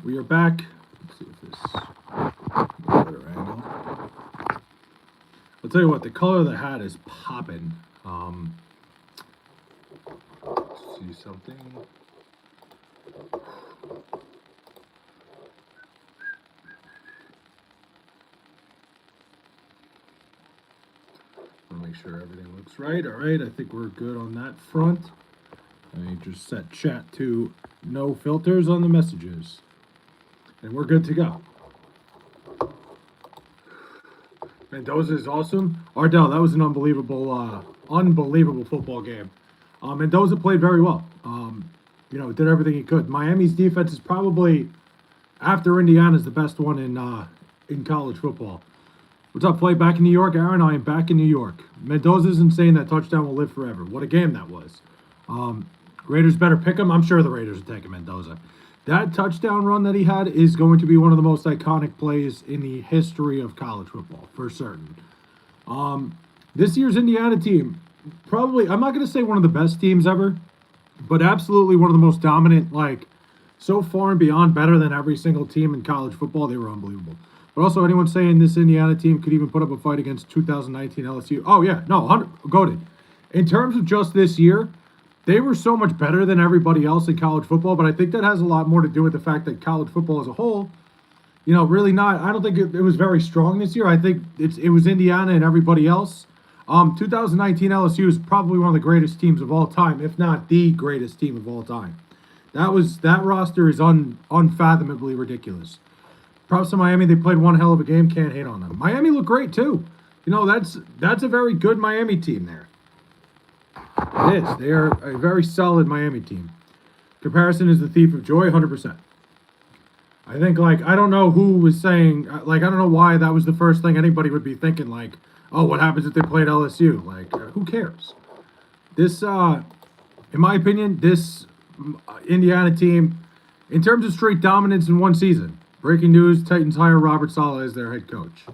We are back. Let's see if this better angle. I'll tell you what, the color of the hat is popping. See something. Want to make sure everything looks right. All right, I think we're good on that front. I just set chat to no filters on the messages. And we're good to go. Mendoza is awesome. Ardell, that was an unbelievable football game. Mendoza played very well. Did everything he could. Miami's defense is probably, after Indiana's, the best one in college football. What's up, Play? Back in New York? Aaron, I am back in New York. Mendoza's insane. That touchdown will live forever. What a game that was. Raiders better pick him. I'm sure the Raiders are taking Mendoza. That touchdown run that he had is going to be one of the most iconic plays in the history of college football, for certain. This year's Indiana team, probably, I'm not going to say one of the best teams ever, but absolutely one of the most dominant, so far and beyond better than every single team in college football. They were unbelievable. But also, anyone saying this Indiana team could even put up a fight against 2019 LSU? Oh, yeah. No, 100, goated. In terms of just this year, they were so much better than everybody else in college football, but I think that has a lot more to do with the fact that college football as a whole, really not. I don't think it was very strong this year. I think it was Indiana and everybody else. 2019 LSU is probably one of the greatest teams of all time, if not the greatest team of all time. That roster is unfathomably ridiculous. Props to Miami. They played one hell of a game. Can't hate on them. Miami looked great too. That's a very good Miami team there. It is. They are a very solid Miami team. Comparison is the thief of joy, 100%. I think, I don't know who was saying, I don't know why that was the first thing anybody would be thinking, oh, what happens if they played LSU? Who cares? This, in my opinion, this Indiana team, in terms of straight dominance in one season, breaking news, Titans hire Robert Saleh as their head coach.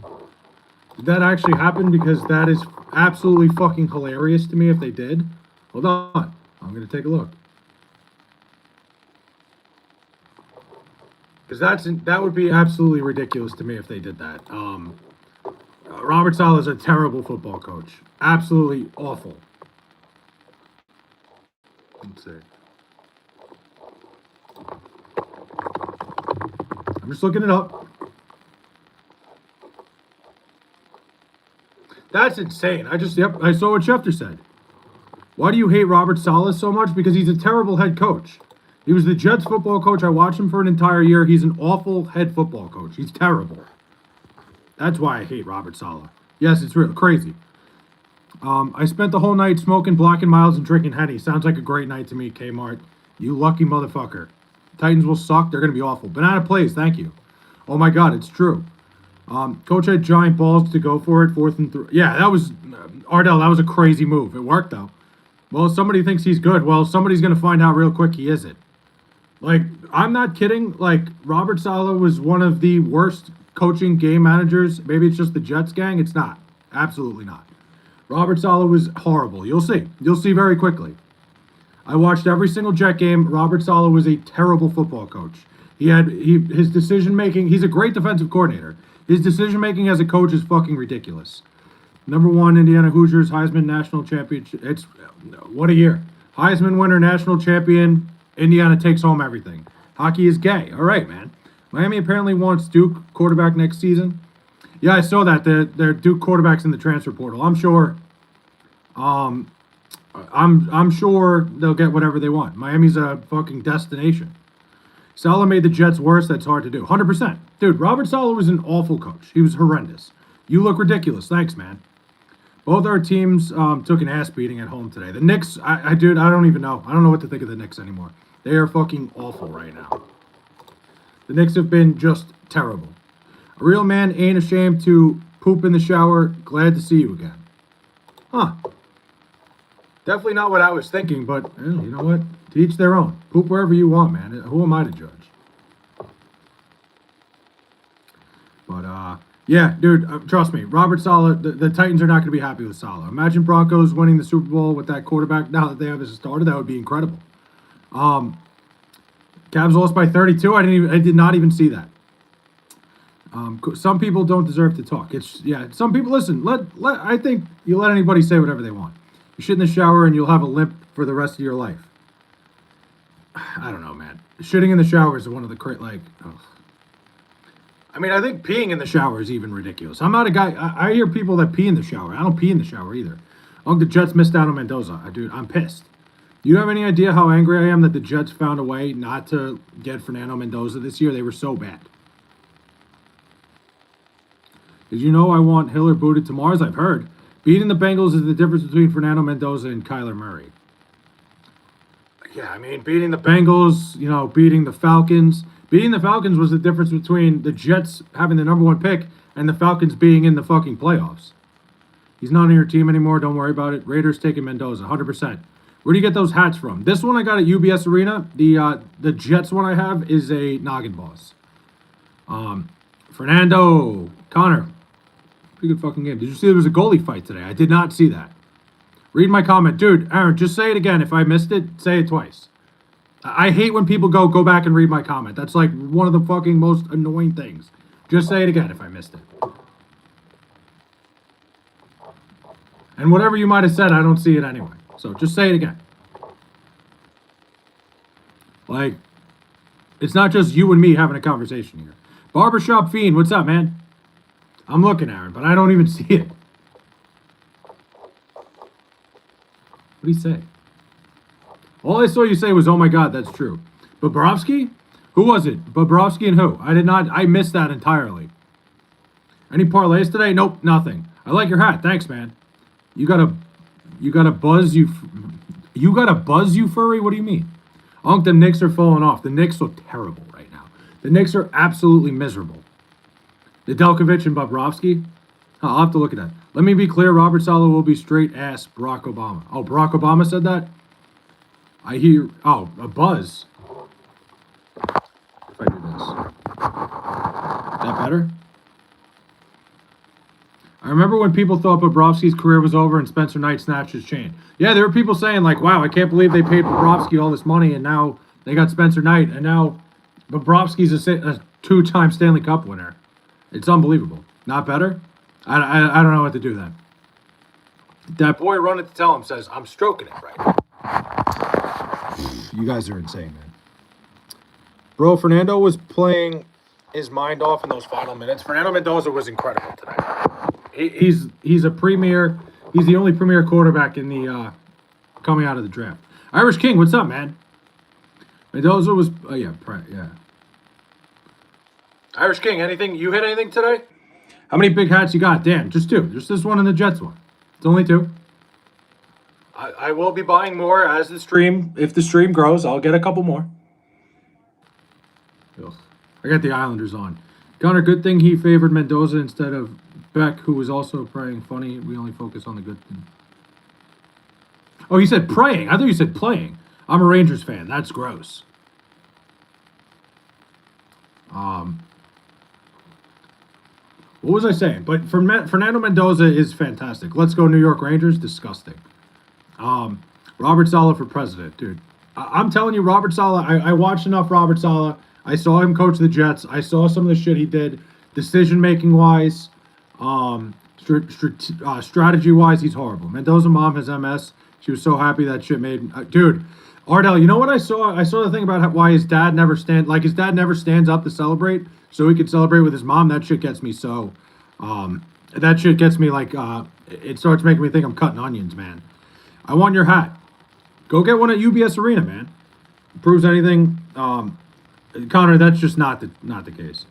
Did that actually happen? Because that is absolutely fucking hilarious to me if they did. Hold on. I'm going to take a look. Because that would be absolutely ridiculous to me if they did that. Robert Saleh is a terrible football coach. Absolutely awful. Let's see. I'm just looking it up. That's insane. I saw what Schefter said. Why do you hate Robert Saleh so much? Because he's a terrible head coach. He was the Jets football coach. I watched him for an entire year. He's an awful head football coach. He's terrible. That's why I hate Robert Saleh. Yes, it's real crazy. I spent the whole night smoking Black and Milds and drinking Henny. Sounds like a great night to me, Kmart. You lucky motherfucker. Titans will suck. They're going to be awful. Banana plays. Thank you. Oh, my God. It's true. Coach had giant balls to go for it. 4th and 3. Yeah, that was Ardell. That was a crazy move. It worked, though. Well, somebody thinks he's good. Well, somebody's going to find out real quick he isn't. I'm not kidding. Robert Saleh was one of the worst coaching game managers. Maybe it's just the Jets gang. It's not. Absolutely not. Robert Saleh was horrible. You'll see. You'll see very quickly. I watched every single Jet game. Robert Saleh was a terrible football coach. His decision making. He's a great defensive coordinator. His decision making as a coach is fucking ridiculous. Number 1, Indiana Hoosiers, Heisman National Championship. What a year. Heisman winner, national champion. Indiana takes home everything. Hockey is gay. All right, man. Miami apparently wants Duke quarterback next season. Yeah, I saw that. Their Duke quarterback's in the transfer portal. I'm sure. I'm sure they'll get whatever they want. Miami's a fucking destination. Saleh made the Jets worse. That's hard to do. 100%. Dude, Robert Saleh was an awful coach. He was horrendous. You look ridiculous. Thanks, man. Both our teams took an ass beating at home today. The Knicks, dude, I don't even know. I don't know what to think of the Knicks anymore. They are fucking awful right now. The Knicks have been just terrible. A real man ain't ashamed to poop in the shower. Glad to see you again. Huh. Definitely not what I was thinking, but you know what? To each their own. Poop wherever you want, man. Who am I to judge? But, yeah, dude, trust me. Robert Saleh, the Titans are not going to be happy with Saleh. Imagine Broncos winning the Super Bowl with that quarterback now that they have as a starter. That would be incredible. Cavs lost by 32. I did not even see that. Some people don't deserve to talk. Some people listen. I think you let anybody say whatever they want. You shit in the shower and you'll have a limp for the rest of your life. I don't know, man. Shitting in the shower is one of the ugh. I mean, I think peeing in the shower is even ridiculous. I'm not a guy. I hear people that pee in the shower. I don't pee in the shower either. The Jets missed out on Mendoza. Dude, I'm pissed. Do you have any idea how angry I am that the Jets found a way not to get Fernando Mendoza this year? They were so bad. Did you know I want Hiller booted to Mars? I've heard. Beating the Bengals is the difference between Fernando Mendoza and Kyler Murray. Yeah, I mean, beating the Bengals, beating the Falcons. Beating the Falcons was the difference between the Jets having the number 1 pick and the Falcons being in the fucking playoffs. He's not on your team anymore. Don't worry about it. Raiders taking Mendoza, 100%. Where do you get those hats from? This one I got at UBS Arena. The Jets one I have is a Noggin Boss. Fernando, Connor. Pretty good fucking game. Did you see there was a goalie fight today? I did not see that. Read my comment. Dude, Aaron, just say it again. If I missed it, say it twice. I hate when people go back and read my comment. That's like one of the fucking most annoying things. Just say it again if I missed it. And whatever you might have said, I don't see it anyway. So just say it again. Like, it's not just you and me having a conversation here. Barbershop Fiend, what's up, man? I'm looking, Aaron, but I don't even see it. What did he say? All I saw you say was, oh my God, that's true. Bobrovsky? Who was it? Bobrovsky and who? I missed that entirely. Any parlays today? Nope, nothing. I like your hat. Thanks, man. You got a buzz, you furry? What do you mean? The Knicks are falling off. The Knicks look terrible right now. The Knicks are absolutely miserable. Nedeljkovic and Bobrovsky? I'll have to look at that. Let me be clear, Robert Saleh will be straight ass Barack Obama. Oh, Barack Obama said that? I hear, a buzz. If I do this. That better? I remember when people thought Bobrovsky's career was over and Spencer Knight snatched his chain. Yeah, there were people saying like, wow, I can't believe they paid Bobrovsky all this money and now they got Spencer Knight and now Bobrovsky's a 2-time Stanley Cup winner. It's unbelievable. Not better? I don't know what to do then. That boy running to tell him says, I'm stroking it right now. You guys are insane, man. Bro, Fernando was playing his mind off in those final minutes. Fernando Mendoza was incredible today. He's a premier. He's the only premier quarterback in the coming out of the draft. Irish King, what's up, man? Mendoza was yeah. Irish King, anything? You hit anything today? How many big hats you got? Damn, just 2. Just this one and the Jets one. It's only 2. I will be buying more as the stream. If the stream grows, I'll get a couple more. Ugh. I got the Islanders on. Connor, good thing he favored Mendoza instead of Beck, who was also praying. Funny, we only focus on the good thing. Oh, you said praying. I thought you said playing. I'm a Rangers fan. That's gross. What was I saying? But Fernando Mendoza is fantastic. Let's go New York Rangers. Disgusting. Robert Saleh for president, dude. I'm telling you, Robert Saleh, I watched enough Robert Saleh. I saw him coach the Jets. I saw some of the shit he did, decision-making wise, strategy wise. He's horrible. Mendoza's mom has MS. She was so happy that shit made. Dude, Ardell, you know what I saw? I saw the thing about why his dad never stands up to celebrate, so he could celebrate with his mom. That shit gets me so. That shit gets me like. It starts making me think I'm cutting onions, man. I want your hat. Go get one at UBS Arena, man. Proves anything. Connor, that's just not the case.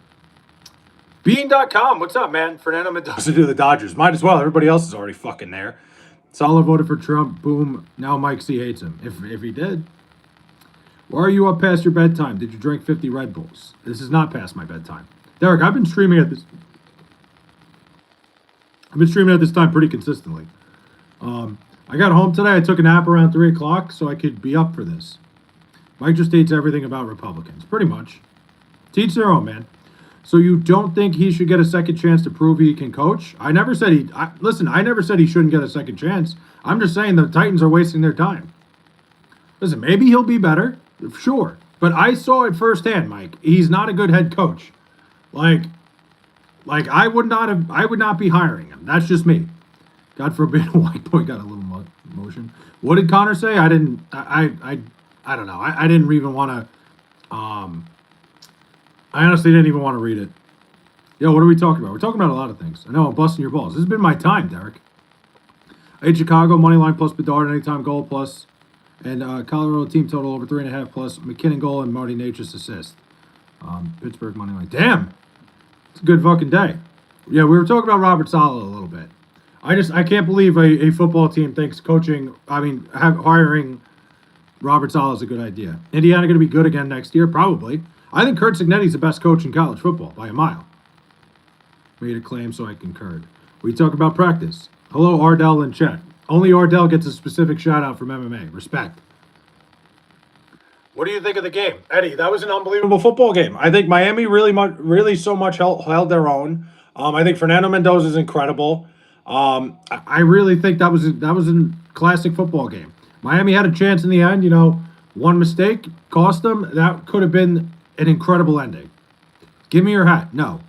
Bean.com, what's up, man? Fernando Mendoza to the Dodgers. Might as well. Everybody else is already fucking there. Saleh voted for Trump. Boom. Now Mike C hates him. If he did. Why are you up past your bedtime? Did you drink 50 Red Bulls? This is not past my bedtime. Derek, I've been streaming at this time pretty consistently. I got home today. I took a nap around 3 o'clock so I could be up for this. Mike just hates everything about Republicans. Pretty much. Teach their own, man. So you don't think he should get a second chance to prove he can coach? I never said I never said he shouldn't get a second chance. I'm just saying the Titans are wasting their time. Listen, maybe he'll be better. Sure. But I saw it firsthand, Mike. He's not a good head coach. Like, I would not be hiring him. That's just me. God forbid a white boy got a little motion. What did Connor say? I didn't. I don't know. I didn't even want to. I honestly didn't even want to read it. Yo, what are we talking about? We're talking about a lot of things. I know I'm busting your balls. This has been my time, Derek. I hate Chicago money line plus Bedard anytime goal plus, and Colorado team total over 3.5 plus McKinnon goal and Marty Nature's assist. Pittsburgh money line. Damn, it's a good fucking day. Yeah, we were talking about Robert Saleh a little bit. I can't believe a football team thinks hiring Robert Saleh is a good idea. Indiana going to be good again next year? Probably. I think Curt Cignetti's the best coach in college football by a mile. Made a claim, so I concurred. We talk about practice. Hello, Ardell and Chet. Only Ardell gets a specific shout out from MMA. Respect. What do you think of the game, Eddie? That was an unbelievable football game. I think Miami really so much held their own. I think Fernando Mendoza is incredible. I really think that was a classic football game. Miami had a chance in the end. One mistake cost them. That could have been an incredible ending. Give me your hat. No.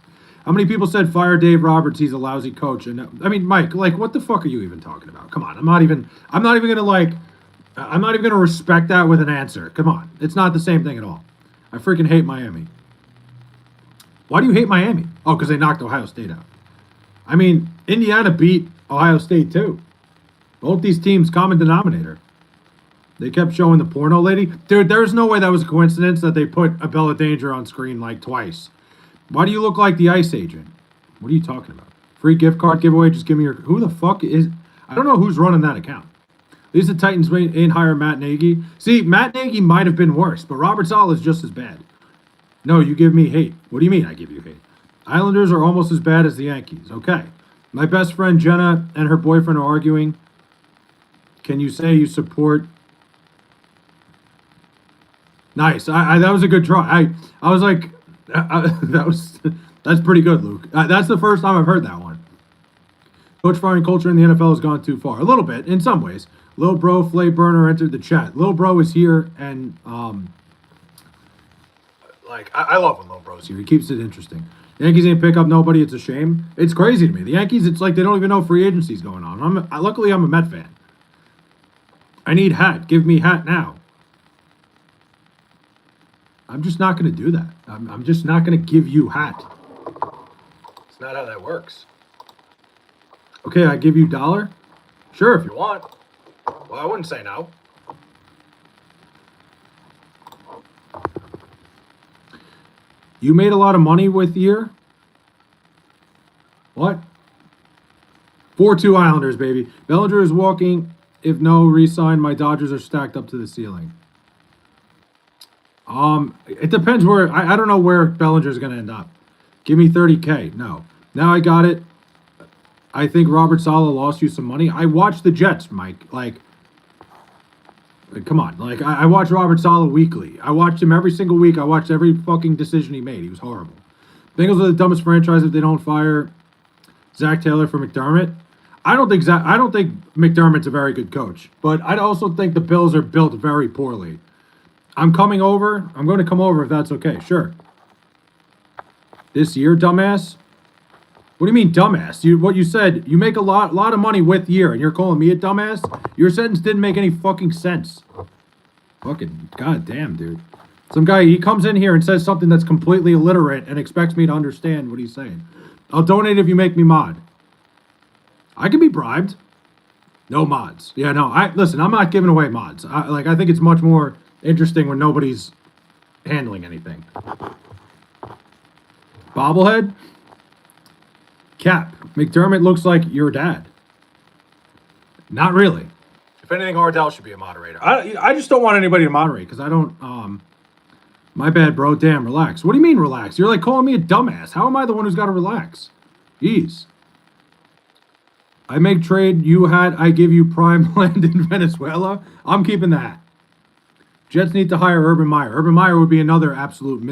How many people said fire Dave Roberts? He's a lousy coach. And I mean, Mike, what the fuck are you even talking about? Come on, I'm not even gonna respect that with an answer. Come on, it's not the same thing at all. I freaking hate Miami. Why do you hate Miami? Oh, because they knocked Ohio State out. I mean, Indiana beat Ohio State too. Both these teams, common denominator. They kept showing the porno lady. Dude, there's no way that was a coincidence that they put a Bella Danger on screen twice. Why do you look like the ICE agent? What are you talking about? Free gift card giveaway? Just give me your... Who the fuck is... I don't know who's running that account. At least the Titans ain't hire Matt Nagy. See, Matt Nagy might have been worse, but Robert Saleh is just as bad. No, you give me hate. What do you mean I give you hate? Islanders are almost as bad as the Yankees. Okay. My best friend Jenna and her boyfriend are arguing. Can you say you support... Nice. That was a good try. I was like... that's pretty good, Luke. That's the first time I've heard that one. Coach firing culture in the NFL has gone too far. A little bit, in some ways. Lil Bro Flay Burner entered the chat. Lil Bro is here, and I love when Lil Bro's here. He keeps it interesting. The Yankees ain't pick up nobody. It's a shame. It's crazy to me. The Yankees, it's like they don't even know free agency's going on. Luckily, I'm a Met fan. I need hat. Give me hat now. I'm just not going to do that. I'm just not going to give you hat. It's not how that works. Okay, I give you $1? Sure, if you want. Well, I wouldn't say no. You made a lot of money with year? What? 4-2 Islanders, baby. Bellinger is walking. If no re-sign, my Dodgers are stacked up to the ceiling. It depends where... I don't know where Bellinger's going to end up. Give me $30K. No. Now I got it. I think Robert Saleh lost you some money. I watched the Jets, Mike. Come on. I watch Robert Saleh weekly. I watched him every single week. I watched every fucking decision he made. He was horrible. Bengals are the dumbest franchise if they don't fire Zach Taylor for McDermott. I don't think McDermott's a very good coach, but I also think the Bills are built very poorly. I'm coming over. I'm going to come over if that's okay. Sure. This year, dumbass? What do you mean, dumbass? What you said, you make a lot of money with year, and you're calling me a dumbass? Your sentence didn't make any fucking sense. Fucking goddamn, dude. Some guy, he comes in here and says something that's completely illiterate and expects me to understand what he's saying. I'll donate if you make me mod. I can be bribed. No mods. Yeah, no. Listen, I'm not giving away mods. I think it's much more interesting when nobody's handling anything. Bobblehead? Cap. McDermott looks like your dad. Not really. If anything, Ardell should be a moderator. I just don't want anybody to moderate because I don't... My bad, bro. Damn, relax. What do you mean, relax? You're calling me a dumbass. How am I the one who's got to relax? Jeez. I make trade you hat. I give you prime land in Venezuela. I'm keeping that. Jets need to hire Urban Meyer. Urban Meyer would be another absolute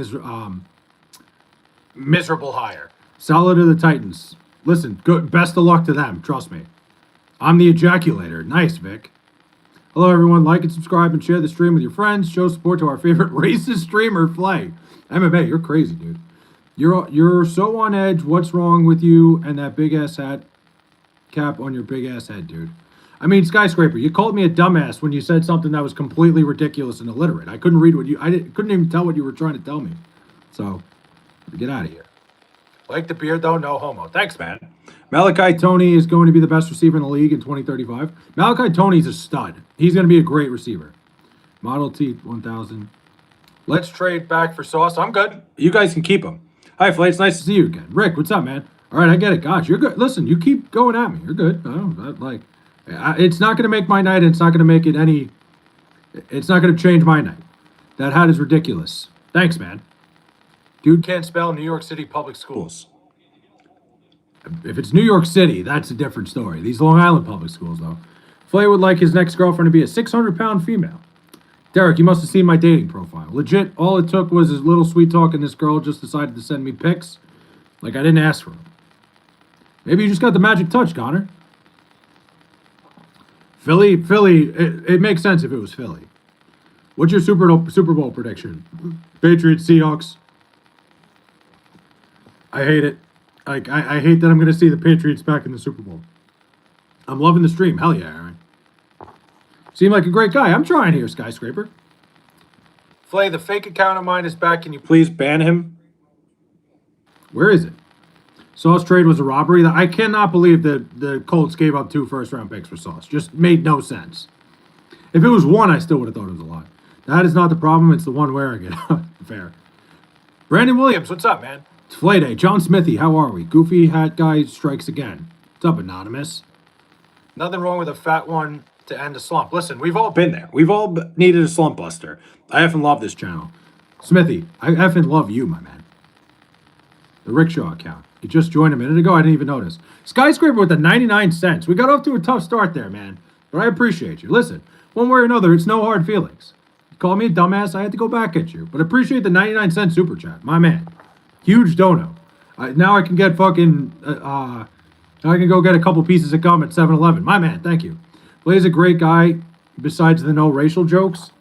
miserable hire. Solid to the Titans. Listen, good. Best of luck to them. Trust me. I'm the ejaculator. Nice, Vic. Hello, everyone. Like and subscribe and share the stream with your friends. Show support to our favorite racist streamer, Flay. MMA, you're crazy, dude. You're so on edge. What's wrong with you and that big ass hat cap on your big ass head, dude? I mean, Skyscraper, you called me a dumbass when you said something that was completely ridiculous and illiterate. I couldn't read couldn't even tell what you were trying to tell me. So, get out of here. Like the beard, though, no homo. Thanks, man. Malachi Tony is going to be the best receiver in the league in 2035. Malachi Tony's a stud. He's going to be a great receiver. Model T 1000. Let's trade back for Sauce. I'm good. You guys can keep him. Hi, Flay. It's nice to see you again. Rick, what's up, man? All right, I get it. Gosh, you're good. Listen, you keep going at me. You're good. It's not going to make my night. It's not going to make it any. It's not going to change my night. That hat is ridiculous. Thanks, man. Dude can't spell New York City public schools. If it's New York City, that's a different story. These Long Island public schools, though. Flay would like his next girlfriend to be a 600-pound female. Derek, you must have seen my dating profile. Legit, all it took was his little sweet talk, and this girl just decided to send me pics. Like I didn't ask for them. Maybe you just got the magic touch, Connor. Philly, it makes sense if it was Philly. What's your Super Bowl prediction? Patriots, Seahawks. I hate it. I hate that I'm going to see the Patriots back in the Super Bowl. I'm loving the stream. Hell yeah, Aaron. Seem like a great guy. I'm trying here, Skyscraper. Flay, the fake account of mine is back. Can you please ban him? Where is it? Sauce trade was a robbery. I cannot believe that the Colts gave up 2 first-round picks for Sauce. Just made no sense. If it was 1, I still would have thought it was a lot. That is not the problem. It's the one wearing it. Fair. Brandon Williams, what's up, man? It's Flay Day. John Smithy, how are we? Goofy hat guy strikes again. What's up, Anonymous? Nothing wrong with a fat one to end a slump. Listen, we've all been there. We've all needed a slump buster. I effing love this channel. Smithy, I effing love you, my man. The Rickshaw account. You just joined a minute ago. I didn't even notice. Skyscraper with the 99 cents. We got off to a tough start there, man. But I appreciate you. Listen, one way or another, it's no hard feelings. You call me a dumbass, I had to go back at you. But appreciate the 99-cent super chat. My man. Huge dono. Now I can get fucking... now I can go get a couple pieces of gum at 7-Eleven. My man, thank you. Flay's a great guy, besides the no racial jokes.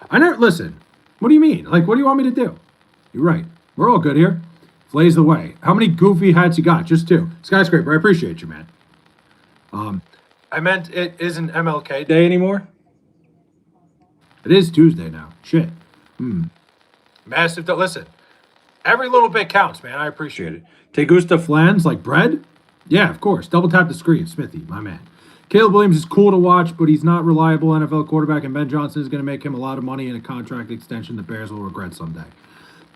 I never... Listen, what do you mean? Like, what do you want me to do? You're right. We're all good here. Flay's the way. How many goofy hats you got? Just 2. Skyscraper, I appreciate you, man. I meant it isn't MLK Day anymore. It is Tuesday now. Shit. Massive. Listen, every little bit counts, man. I appreciate it. Te gusta flans like bread? Yeah, of course. Double tap the screen. Smithy, my man. Caleb Williams is cool to watch, but he's not reliable NFL quarterback, and Ben Johnson is going to make him a lot of money in a contract extension the Bears will regret someday.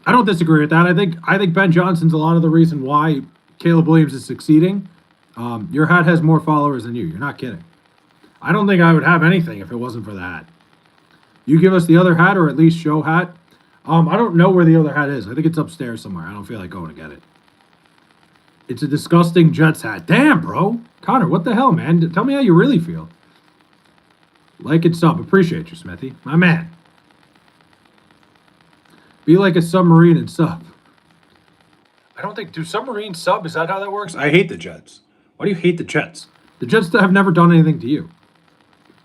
I don't disagree with that. I think Ben Johnson's a lot of the reason why Caleb Williams is succeeding. Your hat has more followers than you. You're not kidding. I don't think I would have anything if it wasn't for the hat. You give us the other hat, or at least show hat. I don't know where the other hat is. I think it's upstairs somewhere. I don't feel like going to get it. It's a disgusting Jets hat. Damn, bro. Connor, what the hell, man? Tell me how you really feel. Like and sub. Appreciate you, Smithy. My man. Be like a submarine and sub. I don't think... Do submarines sub? Is that how that works? I hate the Jets. Why do you hate the Jets? The Jets have never done anything to you.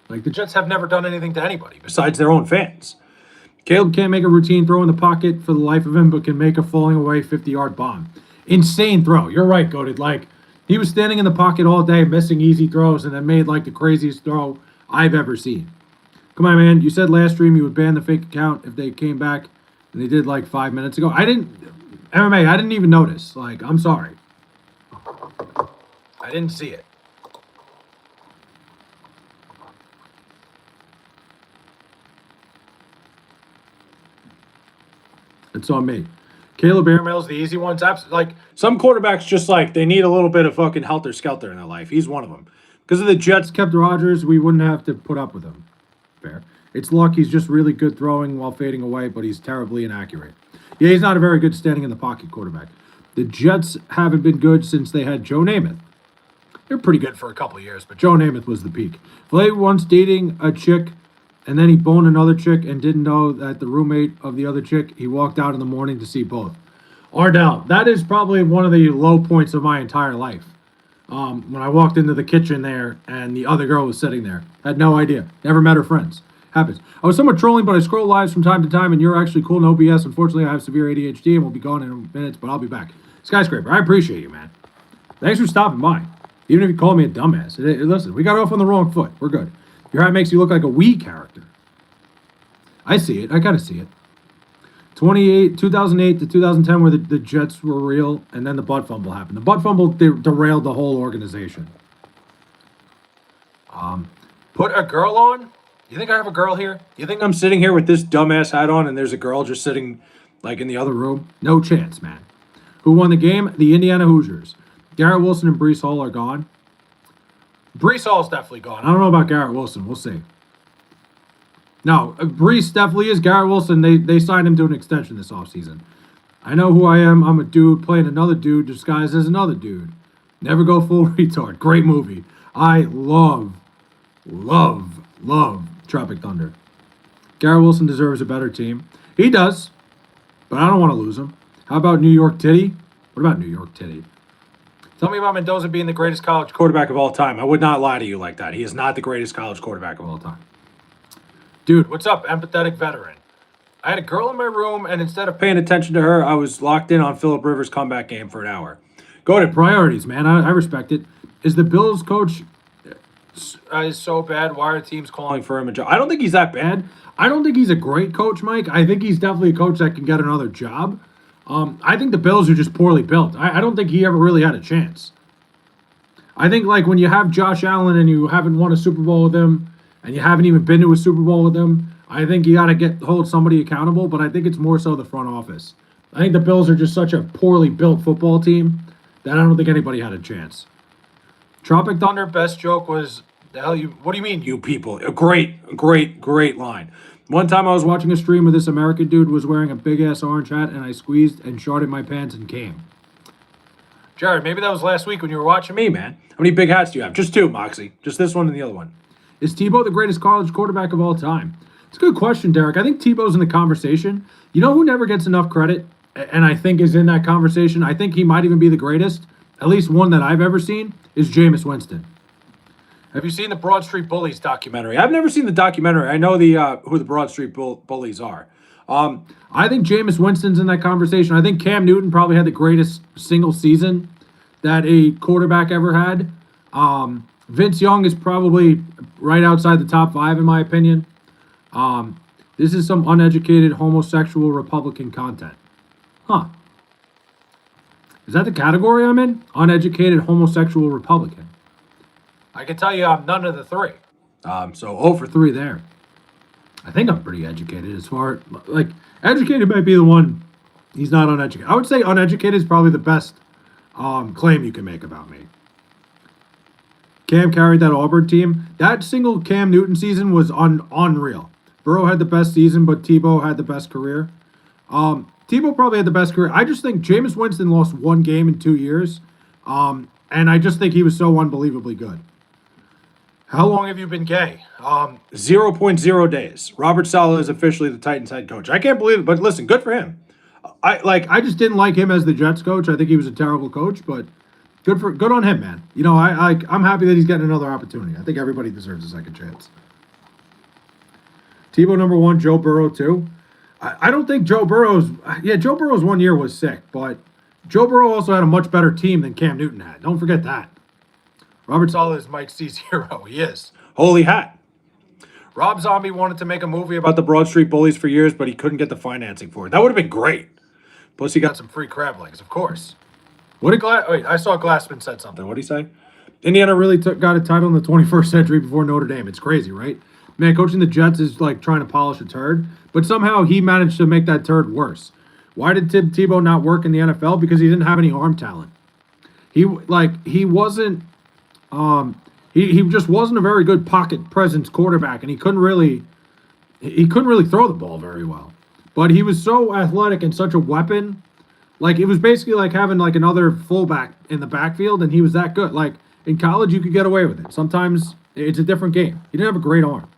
Like, the Jets have never done anything to anybody besides their own fans. Caleb can't make a routine throw in the pocket for the life of him, but can make a falling away 50-yard bomb. Insane throw. You're right, Goated. Like, he was standing in the pocket all day, missing easy throws, and then made, like, the craziest throw I've ever seen. Come on, man. You said last stream you would ban the fake account if they came back, and they did, like, 5 minutes ago. I didn't even notice. Like, I'm sorry. I didn't see it. It's on me. Caleb Airmail's the easy ones. Like, some quarterbacks just, like, they need a little bit of fucking helter-skelter in their life. He's one of them. Because if the Jets kept Rodgers, we wouldn't have to put up with him. Fair. It's luck he's just really good throwing while fading away, but he's terribly inaccurate. Yeah, he's not a very good standing in the pocket quarterback. The Jets haven't been good since they had Joe Namath. They're pretty good for a couple of years, but Joe Namath was the peak. Flay once dating a chick, and then he boned another chick and didn't know that the roommate of the other chick, he walked out in the morning to see both. Ardell, that is probably one of the low points of my entire life. when I walked into the kitchen there and the other girl was sitting there. Had no idea. Never met her friends. Happens. I was somewhat trolling, but I scroll lives from time to time, and you're actually cool, no BS. Unfortunately, I have severe ADHD and will be gone in minutes, but I'll be back. Skyscraper, I appreciate you, man. Thanks for stopping by. Even if you call me a dumbass. Listen, we got off on the wrong foot. We're good. Your hat makes you look like a Wii character. I see it. I kind of see it. 2008 to 2010, where the Jets were real, and then the butt fumble happened. The butt fumble derailed the whole organization. Put a girl on? You think I have a girl here? You think I'm sitting here with this dumbass hat on and there's a girl just sitting, like, in the other room? No chance, man. Who won the game? The Indiana Hoosiers. Garrett Wilson and Breece Hall are gone. Breece Hall's definitely gone. I don't know about Garrett Wilson. We'll see. No, Breece definitely is. Garrett Wilson, they signed him to an extension this offseason. I know who I am. I'm a dude playing another dude disguised as another dude. Never go full retard. Great movie. I love Tropic Thunder. Garrett Wilson deserves a better team. He does, but I don't want to lose him. How about New York Titty? What about New York Titty? Tell me about Mendoza being the greatest college quarterback of all time. I would not lie to you like that. He is not the greatest college quarterback of all time. Dude, what's up, empathetic veteran? I had a girl in my room, and instead of paying attention to her, I was locked in on Phillip Rivers' comeback game for an hour. Go ahead, priorities, man. I respect it. Is the Bills coach is so bad? Why are teams calling for him a job? I don't think he's that bad. I don't think he's a great coach, Mike. I think he's definitely a coach that can get another job. I think the Bills are just poorly built. I don't think he ever really had a chance. I think, like, when you have Josh Allen and you haven't won a Super Bowl with him, and you haven't even been to a Super Bowl with him, I think you got to hold somebody accountable, but I think it's more so the front office. I think the Bills are just such a poorly built football team that I don't think anybody had a chance. Tropic Thunder, best joke was, what do you mean, you people? A great line. One time I was watching a stream where this American dude was wearing a big-ass orange hat, and I squeezed and shorted my pants and came. Jared, maybe that was last week when you were watching me, man. How many big hats do you have? Just two, Moxie. Just this one and the other one. Is Tebow the greatest college quarterback of all time? It's a good question, Derek. I think Tebow's in the conversation. You know who never gets enough credit, and I think is in that conversation? I think he might even be the greatest, at least one that I've ever seen, is Jameis Winston. Have you seen the Broad Street Bullies documentary? I've never seen the documentary. I know who the Broad Street Bullies are. I think Jameis Winston's in that conversation. I think Cam Newton probably had the greatest single season that a quarterback ever had. Vince Young is probably right outside the top 5, in my opinion. This is some uneducated homosexual Republican content. Huh. Is that the category I'm in? Uneducated homosexual Republican. I can tell you I'm none of the three. So 0 for 3 there. I think I'm pretty educated as far, like, educated might be the one. He's not uneducated. I would say uneducated is probably the best claim you can make about me. Cam carried that Auburn team. That single Cam Newton season was unreal. Burrow had the best season, but Tebow had the best career. Tebow probably had the best career. I just think Jameis Winston lost one game in 2 years. And I just think he was so unbelievably good. How long have you been gay? 0.0 days. Robert Saleh is officially the Titans head coach. I can't believe it, but listen, good for him. I just didn't like him as the Jets coach. I think he was a terrible coach, but good on him, man. You know, I'm happy that he's getting another opportunity. I think everybody deserves a second chance. Tebow number 1, Joe Burrow 2. I don't think Joe Burrow's 1 year was sick, but Joe Burrow also had a much better team than Cam Newton had. Don't forget that. Robert Saleh is Mike C's hero. He is. Holy hat. Rob Zombie wanted to make a movie about the Broad Street Bullies for years, but he couldn't get the financing for it. That would have been great. Plus, he got some free crab legs, of course. Wait, I saw Glassman said something. What did he say? Indiana really got a title in the 21st century before Notre Dame. It's crazy, right? Man, coaching the Jets is like trying to polish a turd, but somehow he managed to make that turd worse. Why did Tim Tebow not work in the NFL? Because he didn't have any arm talent. He wasn't. He just wasn't a very good pocket presence quarterback, and he couldn't really throw the ball very well. But he was so athletic and such a weapon. Like, it was basically like having like another fullback in the backfield, and he was that good. Like, in college, you could get away with it. Sometimes it's a different game. He didn't have a great arm.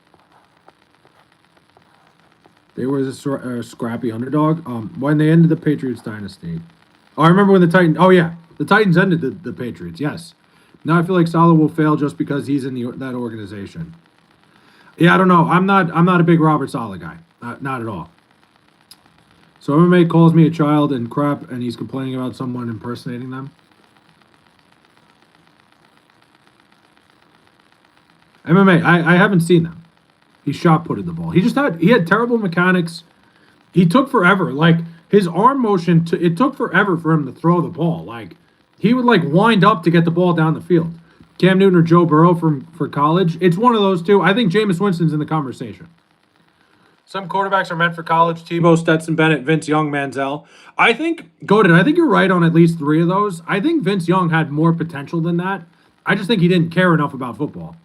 They were a scrappy underdog. When they ended the Patriots dynasty. Oh, I remember when the Titans. Oh yeah, the Titans ended the Patriots. Yes, Now I feel like Salah will fail just because he's in that organization. Yeah, I don't know. I'm not a big Robert Salah guy. Not at all. So MMA calls me a child and crap, and he's complaining about someone impersonating them. MMA, I haven't seen them. He shot putted the ball. He had terrible mechanics. He took forever. Like his arm motion, it took forever for him to throw the ball. Like he would like wind up to get the ball down the field. Cam Newton or Joe Burrow for college. It's one of those two. I think Jameis Winston's in the conversation. Some quarterbacks are meant for college. Tebow, Stetson Bennett, Vince Young, Manziel. I think you're right on at least 3 of those. I think Vince Young had more potential than that. I just think he didn't care enough about football.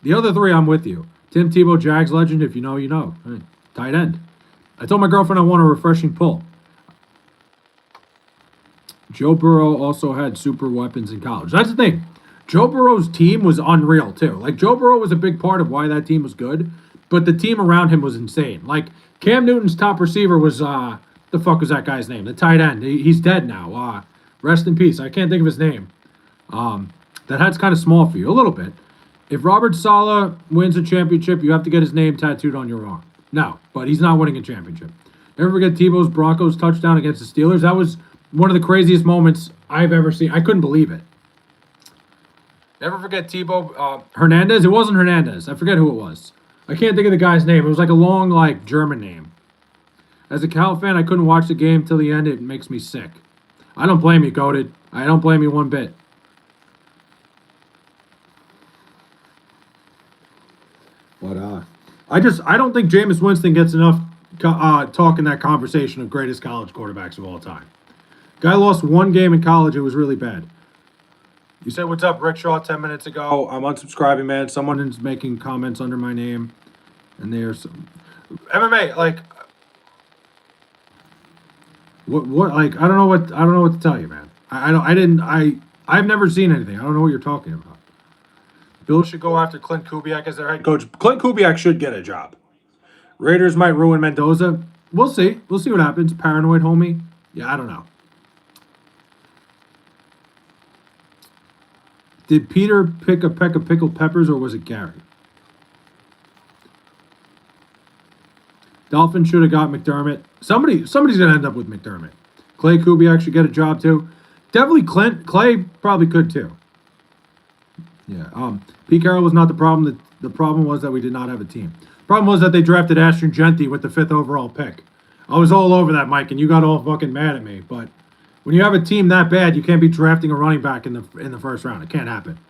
The other 3, I'm with you. Tim Tebow, Jags legend. If you know, you know. Hey, tight end. I told my girlfriend I want a refreshing pull. Joe Burrow also had super weapons in college. That's the thing. Joe Burrow's team was unreal, too. Like, Joe Burrow was a big part of why that team was good, but the team around him was insane. Like, Cam Newton's top receiver was, the fuck was that guy's name? The tight end. He's dead now. Rest in peace. I can't think of his name. That head's kind of small for you, a little bit. If Robert Saleh wins a championship, you have to get his name tattooed on your arm. No, but he's not winning a championship. Never forget Tebow's Broncos touchdown against the Steelers. That was one of the craziest moments I've ever seen. I couldn't believe it. Never forget Tebow. Hernandez? It wasn't Hernandez. I forget who it was. I can't think of the guy's name. It was like a long, like, German name. As a Cal fan, I couldn't watch the game till the end. It makes me sick. I don't blame you, Goated. I don't blame you one bit. But I don't think Jameis Winston gets enough talk in that conversation of greatest college quarterbacks of all time. Guy lost 1 game in college. It was really bad. You said, what's up, Rick Shaw, 10 minutes ago. I'm unsubscribing, man. Someone is making comments under my name. And there's some MMA, like, what, like, I don't know what to tell you, man. I've never seen anything. I don't know what you're talking about. Bill should go after Clint Kubiak as their head coach. Clint Kubiak should get a job. Raiders might ruin Mendoza. We'll see. We'll see what happens. Paranoid homie. Yeah, I don't know. Did Peter pick a peck of pickled peppers, or was it Gary? Dolphins should have got McDermott. Somebody's gonna end up with McDermott. Clay Kubiak should get a job too. Definitely Clint. Clay probably could too. Yeah. Pete Carroll was not the problem. The problem was that we did not have a team. The problem was that they drafted Ashton Genty with the 5th overall pick. I was all over that, Mike, and you got all fucking mad at me. But when you have a team that bad, you can't be drafting a running back in the first round. It can't happen.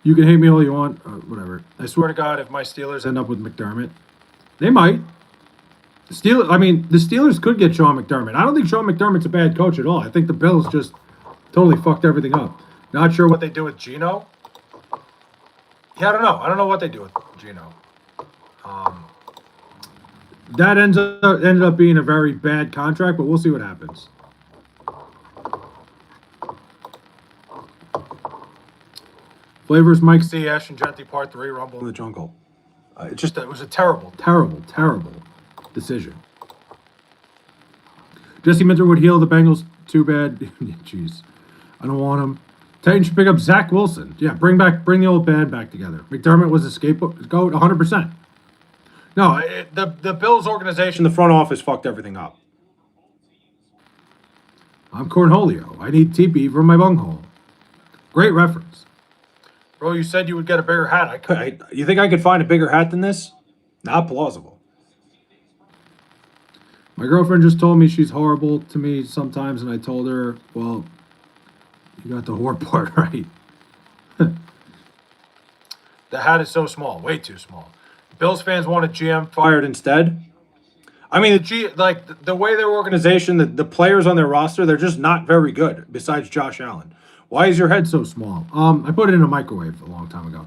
You can hate me all you want. Whatever. I swear to God, if my Steelers end up with McDermott, they might. The Steelers could get Sean McDermott. I don't think Sean McDermott's a bad coach at all. I think the Bills just totally fucked everything up. Not sure what they do with Geno. Yeah, I don't know. I don't know what they do with Geno. That ended up being a very bad contract, but we'll see what happens. Flavors Mike C. Ashton Genty Part 3 Rumble in the Jungle. It was a terrible, terrible, terrible decision. Jesse Minter would heal the Bengals. Too bad. Jeez. I don't want him. Titans should pick up Zach Wilson. Yeah, bring the old band back together. McDermott was a scapegoat 100%. No, the Bills organization, the front office fucked everything up. I'm Cornholio. I need TP for my bunghole. Great reference. Bro, you said you would get a bigger hat. You think I could find a bigger hat than this? Not plausible. My girlfriend just told me she's horrible to me sometimes, and I told her, well, you got the whore part right. The hat is so small, way too small. Bills fans wanted GM fired instead. I mean, the way their organization, the players on their roster, they're just not very good, besides Josh Allen. Why is your head so small? I put it in a microwave a long time ago.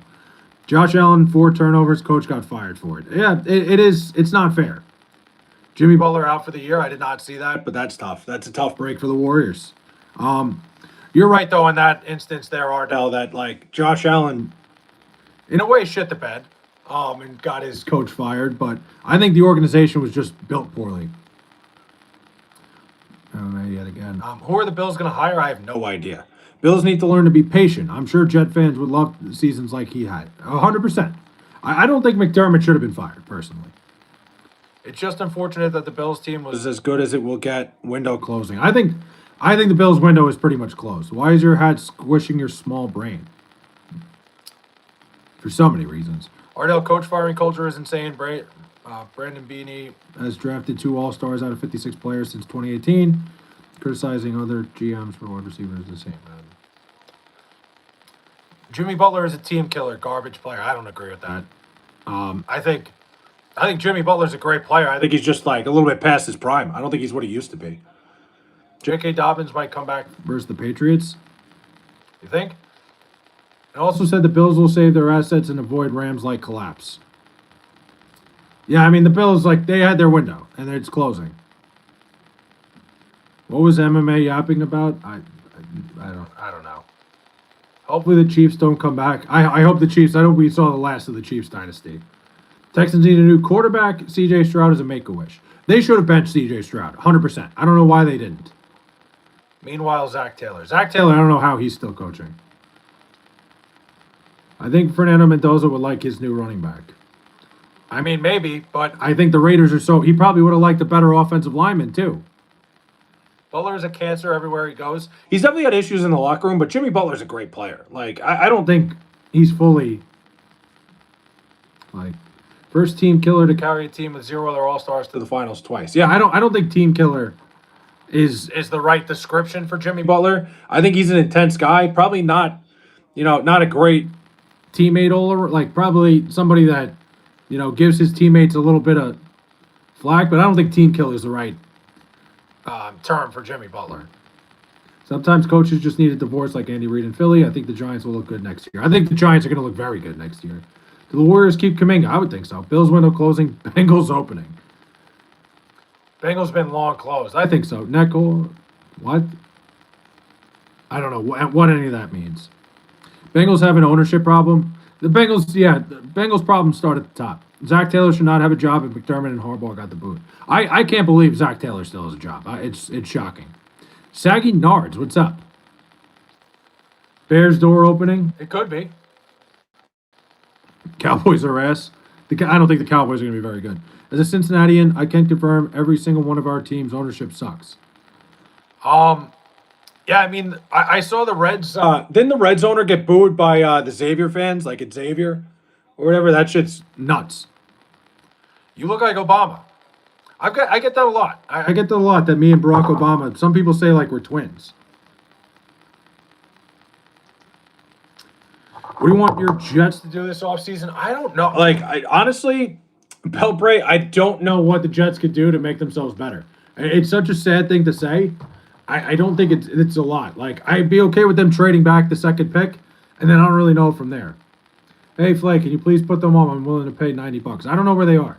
Josh Allen, 4 turnovers, coach got fired for it. Yeah, it's not fair. Jimmy Butler out for the year. I did not see that, but that's tough. That's a tough break for the Warriors. You're right, though, in that instance there, Ardell, that, like, Josh Allen, in a way, shit the bed and got his coach fired, but I think the organization was just built poorly. yet again. Who are the Bills going to hire? I have no idea. Bills need to learn to be patient. I'm sure Jet fans would love seasons like he had. 100%. I don't think McDermott should have been fired, personally. It's just unfortunate that the Bills team was as good as it will get. Window closing. I think the Bills window is pretty much closed. Why is your hat squishing your small brain? For so many reasons. Ardell, coach firing culture is insane. Brandon Beanie has drafted 2 All-Stars out of 56 players since 2018. Criticizing other GMs for wide receivers is the same. Jimmy Butler is a team killer, garbage player. I don't agree with that. I think Jimmy Butler's a great player. I think he's just like a little bit past his prime. I don't think he's what he used to be. J.K. Dobbins might come back versus the Patriots. You think? It also said the Bills will save their assets and avoid Rams-like collapse. Yeah, I mean, the Bills, like, they had their window, and it's closing. What was MMA yapping about? I don't know. Hopefully the Chiefs don't come back. I hope the Chiefs, I hope we saw the last of the Chiefs dynasty. Texans need a new quarterback. C.J. Stroud is a make-a-wish. They should have benched C.J. Stroud, 100%. I don't know why they didn't. Meanwhile, Zach Taylor, I don't know how he's still coaching. I think Fernando Mendoza would like his new running back. I mean, maybe, but I think the Raiders are he probably would have liked a better offensive lineman, too. Butler is a cancer everywhere he goes. He's definitely got issues in the locker room, but Jimmy Butler's a great player. Like, I don't think he's fully, like, first team killer to carry a team with 0 other All-Stars to the finals twice. Yeah, I don't think team killer is the right description for Jimmy Butler. I think he's an intense guy. Probably not, not a great teammate all over. Like, probably somebody that, gives his teammates a little bit of flack, but I don't think team killer is the right term for Jimmy Butler. Sometimes coaches just need a divorce like Andy Reid in Philly. I think the Giants will look good next year. I think the Giants are going to look very good next year. Do the Warriors keep Kuminga? I would think so. Bills window closing, Bengals opening. Bengals been long closed. I think so. Neckel, what? I don't know what any of that means. Bengals have an ownership problem. The Bengals problem start at the top. Zach Taylor should not have a job if McDermott and Harbaugh got the boot. I can't believe Zach Taylor still has a job. It's shocking. Saggy Nards, what's up? Bears door opening? It could be. Cowboys are ass. I don't think the Cowboys are going to be very good. As a Cincinnatian, I can confirm every single one of our team's ownership sucks. Yeah, I mean, I saw the Reds. Didn't the Reds owner get booed by the Xavier fans, like it's Xavier or whatever? That shit's nuts. You look like Obama. I get that a lot. I get that a lot, that me and Barack Obama, some people say like we're twins. What do you want your Jets to do this offseason? I don't know. Like, honestly, Belbray, I don't know what the Jets could do to make themselves better. It's such a sad thing to say. I don't think it's a lot. Like, I'd be okay with them trading back the second pick, and then I don't really know from there. Hey, Flake, can you please put them on? I'm willing to pay $90. I don't know where they are.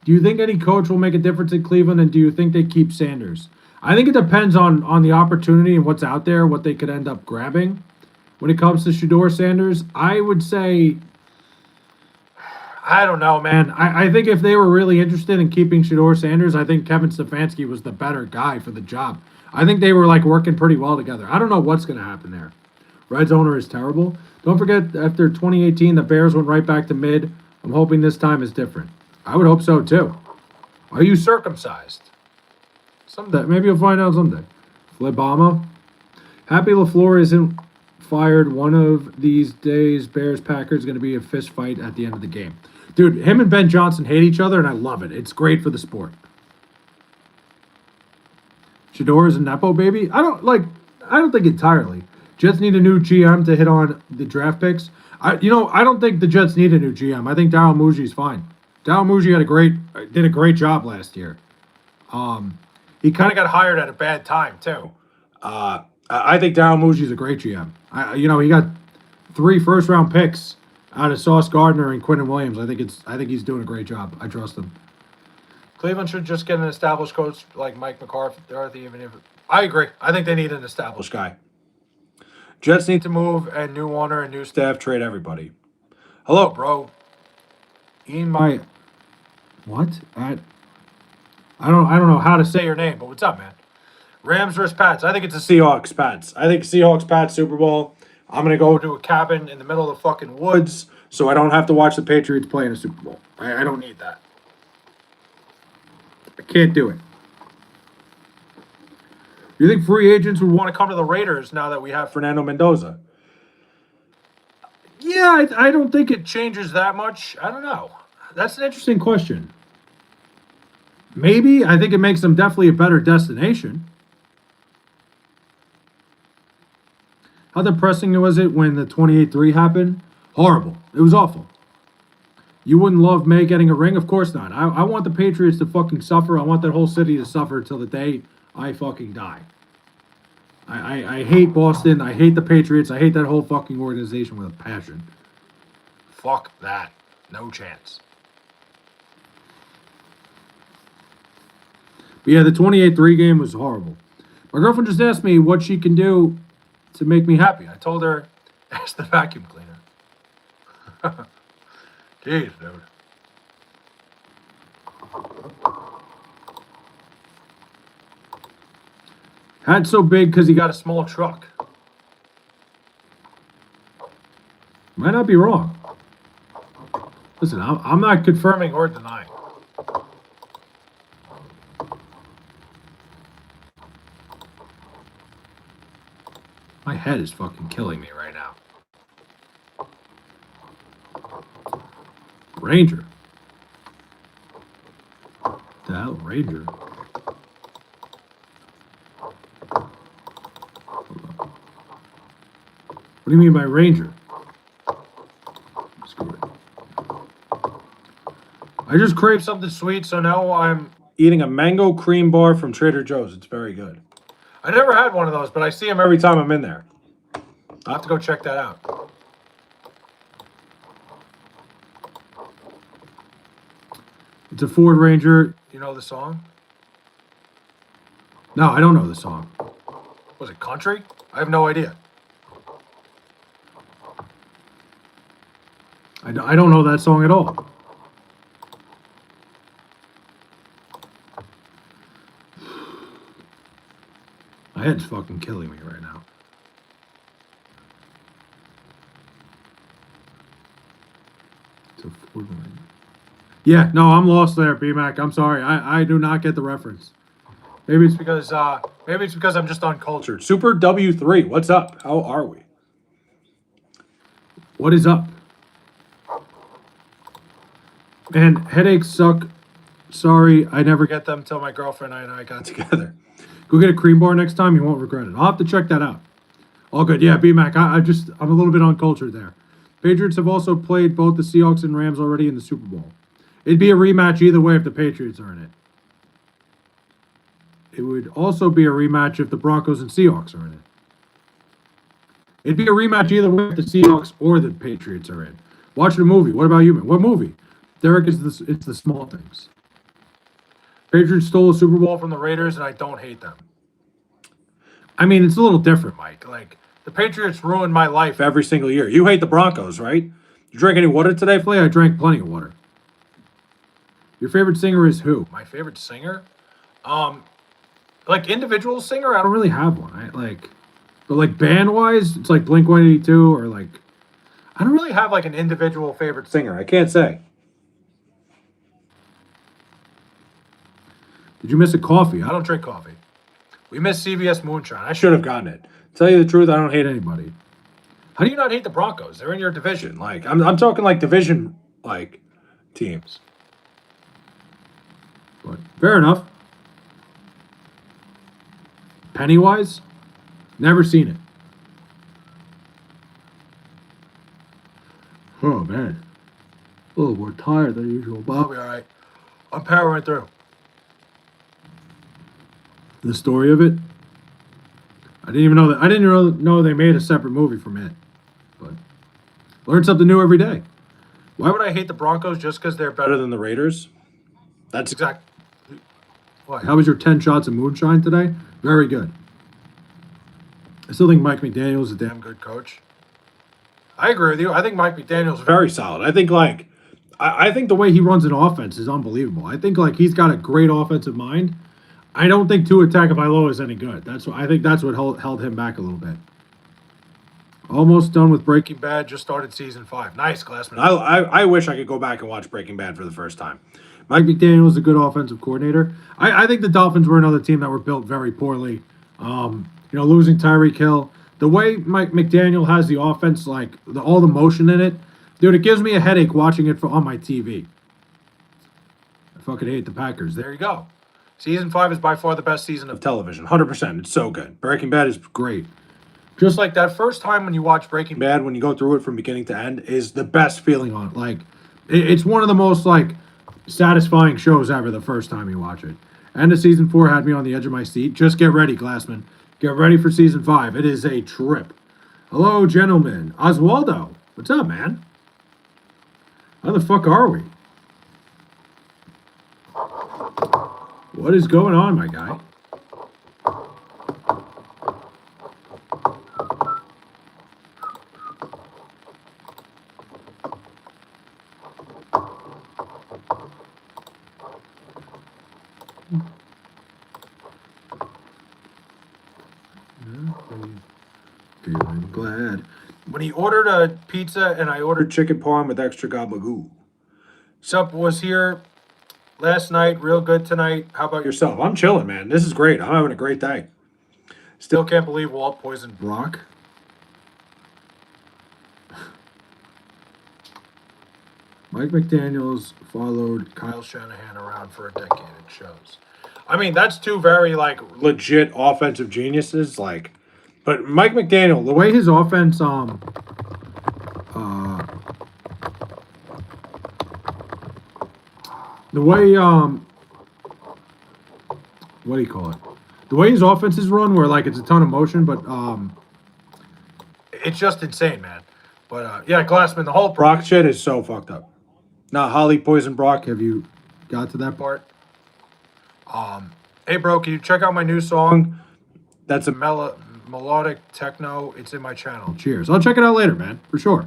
Do you think any coach will make a difference in Cleveland, and do you think they keep Sanders? I think it depends on the opportunity and what's out there, what they could end up grabbing. When it comes to Shedeur Sanders, I would say, I don't know, man. I think if they were really interested in keeping Shedeur Sanders, I think Kevin Stefanski was the better guy for the job. I think they were like working pretty well together. I don't know what's going to happen there. Reds owner is terrible. Don't forget, after 2018, the Bears went right back to mid. I'm hoping this time is different. I would hope so, too. Are you circumcised? Someday. Maybe you'll find out someday. Flibama. Happy LaFleur isn't fired. One of these days, Bears-Packers going to be a fist fight at the end of the game. Dude, him and Ben Johnson hate each other, and I love it. It's great for the sport. Shedeur is a Nepo baby? I don't think entirely. Jets need a new GM to hit on the draft picks. I don't think the Jets need a new GM. I think Darryl Mougie's fine. Darryl Mougie did a great job last year. He kind of got hired at a bad time, too. I think Darryl Mougie's a great GM. He got 3 first-round picks out of Sauce Gardner and Quinton Williams. I think he's doing a great job. I trust him. Cleveland should just get an established coach like Mike McCarthy. Even if I agree, I think they need an established guy. Jets need to move and new owner and new staff, trade everybody. Hello, bro. What? I don't know how to say your name, but what's up, man? Rams versus Pats. I think it's a Seahawks Pats. I think Seahawks Pats Super Bowl. I'm gonna go to a cabin in the middle of the fucking woods so I don't have to watch the Patriots play in a Super Bowl. I don't need that. I can't do it. Do you think free agents would want to come to the Raiders now that we have Fernando Mendoza? Yeah, I don't think it changes that much. I don't know. That's an interesting question. Maybe. I think it makes them definitely a better destination. How depressing was it when the 28-3 happened? Horrible. It was awful. You wouldn't love May getting a ring? Of course not. I want the Patriots to fucking suffer. I want that whole city to suffer till the day I fucking die. I hate Boston. I hate the Patriots. I hate that whole fucking organization with a passion. Fuck that. No chance. But yeah, the 28-3 game was horrible. My girlfriend just asked me what she can do to make me happy. I told her, ask the vacuum cleaner. Jeez, dude. Hat's so big because he got a small truck. Might not be wrong. Listen, I'm not confirming or denying. My head is fucking killing me right now. Ranger. The hell, Ranger? What do you mean by Ranger? Screw it. I just craved something sweet, so now I'm eating a mango cream bar from Trader Joe's. It's very good. I never had one of those, but I see them every time I'm in there. I'll have to go check that out. It's a Ford Ranger. You know the song? No, I don't know the song. Was it country? I have no idea. I don't know that song at all. My head's fucking killing me right now. It's a Ford Ranger. Yeah, no, I'm lost there, B-Mac. I'm sorry. I do not get the reference. Maybe it's because I'm just uncultured. Super W3, what's up? How are we? What is up? Man, headaches suck. Sorry, I never get them till my girlfriend and I got together. Go get a cream bar next time. You won't regret it. I'll have to check that out. All good. Yeah, B-Mac. I'm a little bit uncultured there. Patriots have also played both the Seahawks and Rams already in the Super Bowl. It'd be a rematch either way if the Patriots are in it. It would also be a rematch if the Broncos and Seahawks are in it. It'd be a rematch either way if the Seahawks or the Patriots are in. Watch the movie. What about you, man? What movie? Derek, it's the small things. Patriots stole a Super Bowl from the Raiders, and I don't hate them. I mean, it's a little different, Mike. Like, the Patriots ruined my life every single year. You hate the Broncos, right? You drink any water today, Flay? I drank plenty of water. Your favorite singer is who? My favorite singer? Like individual singer, I don't really have one. But like band-wise, it's like Blink-182 or like, I don't really have like an individual favorite singer. I can't say. Did you miss a coffee? I don't drink coffee. We missed CVS Moonshine. I should have gotten it. Tell you the truth, I don't hate anybody. How do you not hate the Broncos? They're in your division. Like, I'm talking like division like teams. But fair enough. Pennywise? Never seen it. Oh, man. Oh, we're tired than usual. But I'll be all right. I'm powering through. The story of it? I didn't even know that. I didn't know they made a separate movie from it. But learn something new every day. Why would I hate the Broncos just because they're better than the Raiders? That's exact. What? How was your 10 shots of moonshine today? Very good. I still think Mike McDaniel is a damn good coach. I agree with you. I think Mike McDaniel's very solid. I think I think the way he runs an offense is unbelievable. I think like he's got a great offensive mind. I don't think Tua Tagovailoa is any good. I think that's what held him back a little bit. Almost done with Breaking Bad. Just started season 5. Nice, Glassman. I wish I could go back and watch Breaking Bad for the first time. Mike McDaniel is a good offensive coordinator. I think the Dolphins were another team that were built very poorly. Losing Tyreek Hill. The way Mike McDaniel has the offense, like all the motion in it, dude, it gives me a headache watching it on my TV. I fucking hate the Packers. There you go. Season 5 is by far the best season of television. 100%. It's so good. Breaking Bad is great. Just like that first time when you watch Breaking Bad, when you go through it from beginning to end, is the best feeling on it. Like, it's one of the most, like, satisfying shows ever the first time you watch it. End of season 4 had me on the edge of my seat. Just get ready, Glassman. Get ready for season 5. It is a trip. Hello, gentlemen. Oswaldo. What's up, man? How the fuck are we? What is going on, my guy? Feeling glad. When he ordered a pizza and I ordered chicken parm with extra gabagoo. Sup was here last night, real good tonight. How about yourself? I'm chilling, man. This is great. I'm having a great day. Still can't believe Walt poisoned Brock. Mike McDaniels followed Kyle Shanahan around for a decade, it shows. I mean, that's two very, like, legit offensive geniuses, like, but Mike McDaniel, the way his offense, the way, what do you call it? The way his offense is run, where, like, it's a ton of motion, but, it's just insane, man. But, yeah, Glassman, the whole Brock shit is so fucked up. Now, Holly poisoned Brock. Have you got to that part? Hey, bro, can you check out my new song? That's a melodic techno. It's in my channel. Cheers. I'll check it out later, man, for sure.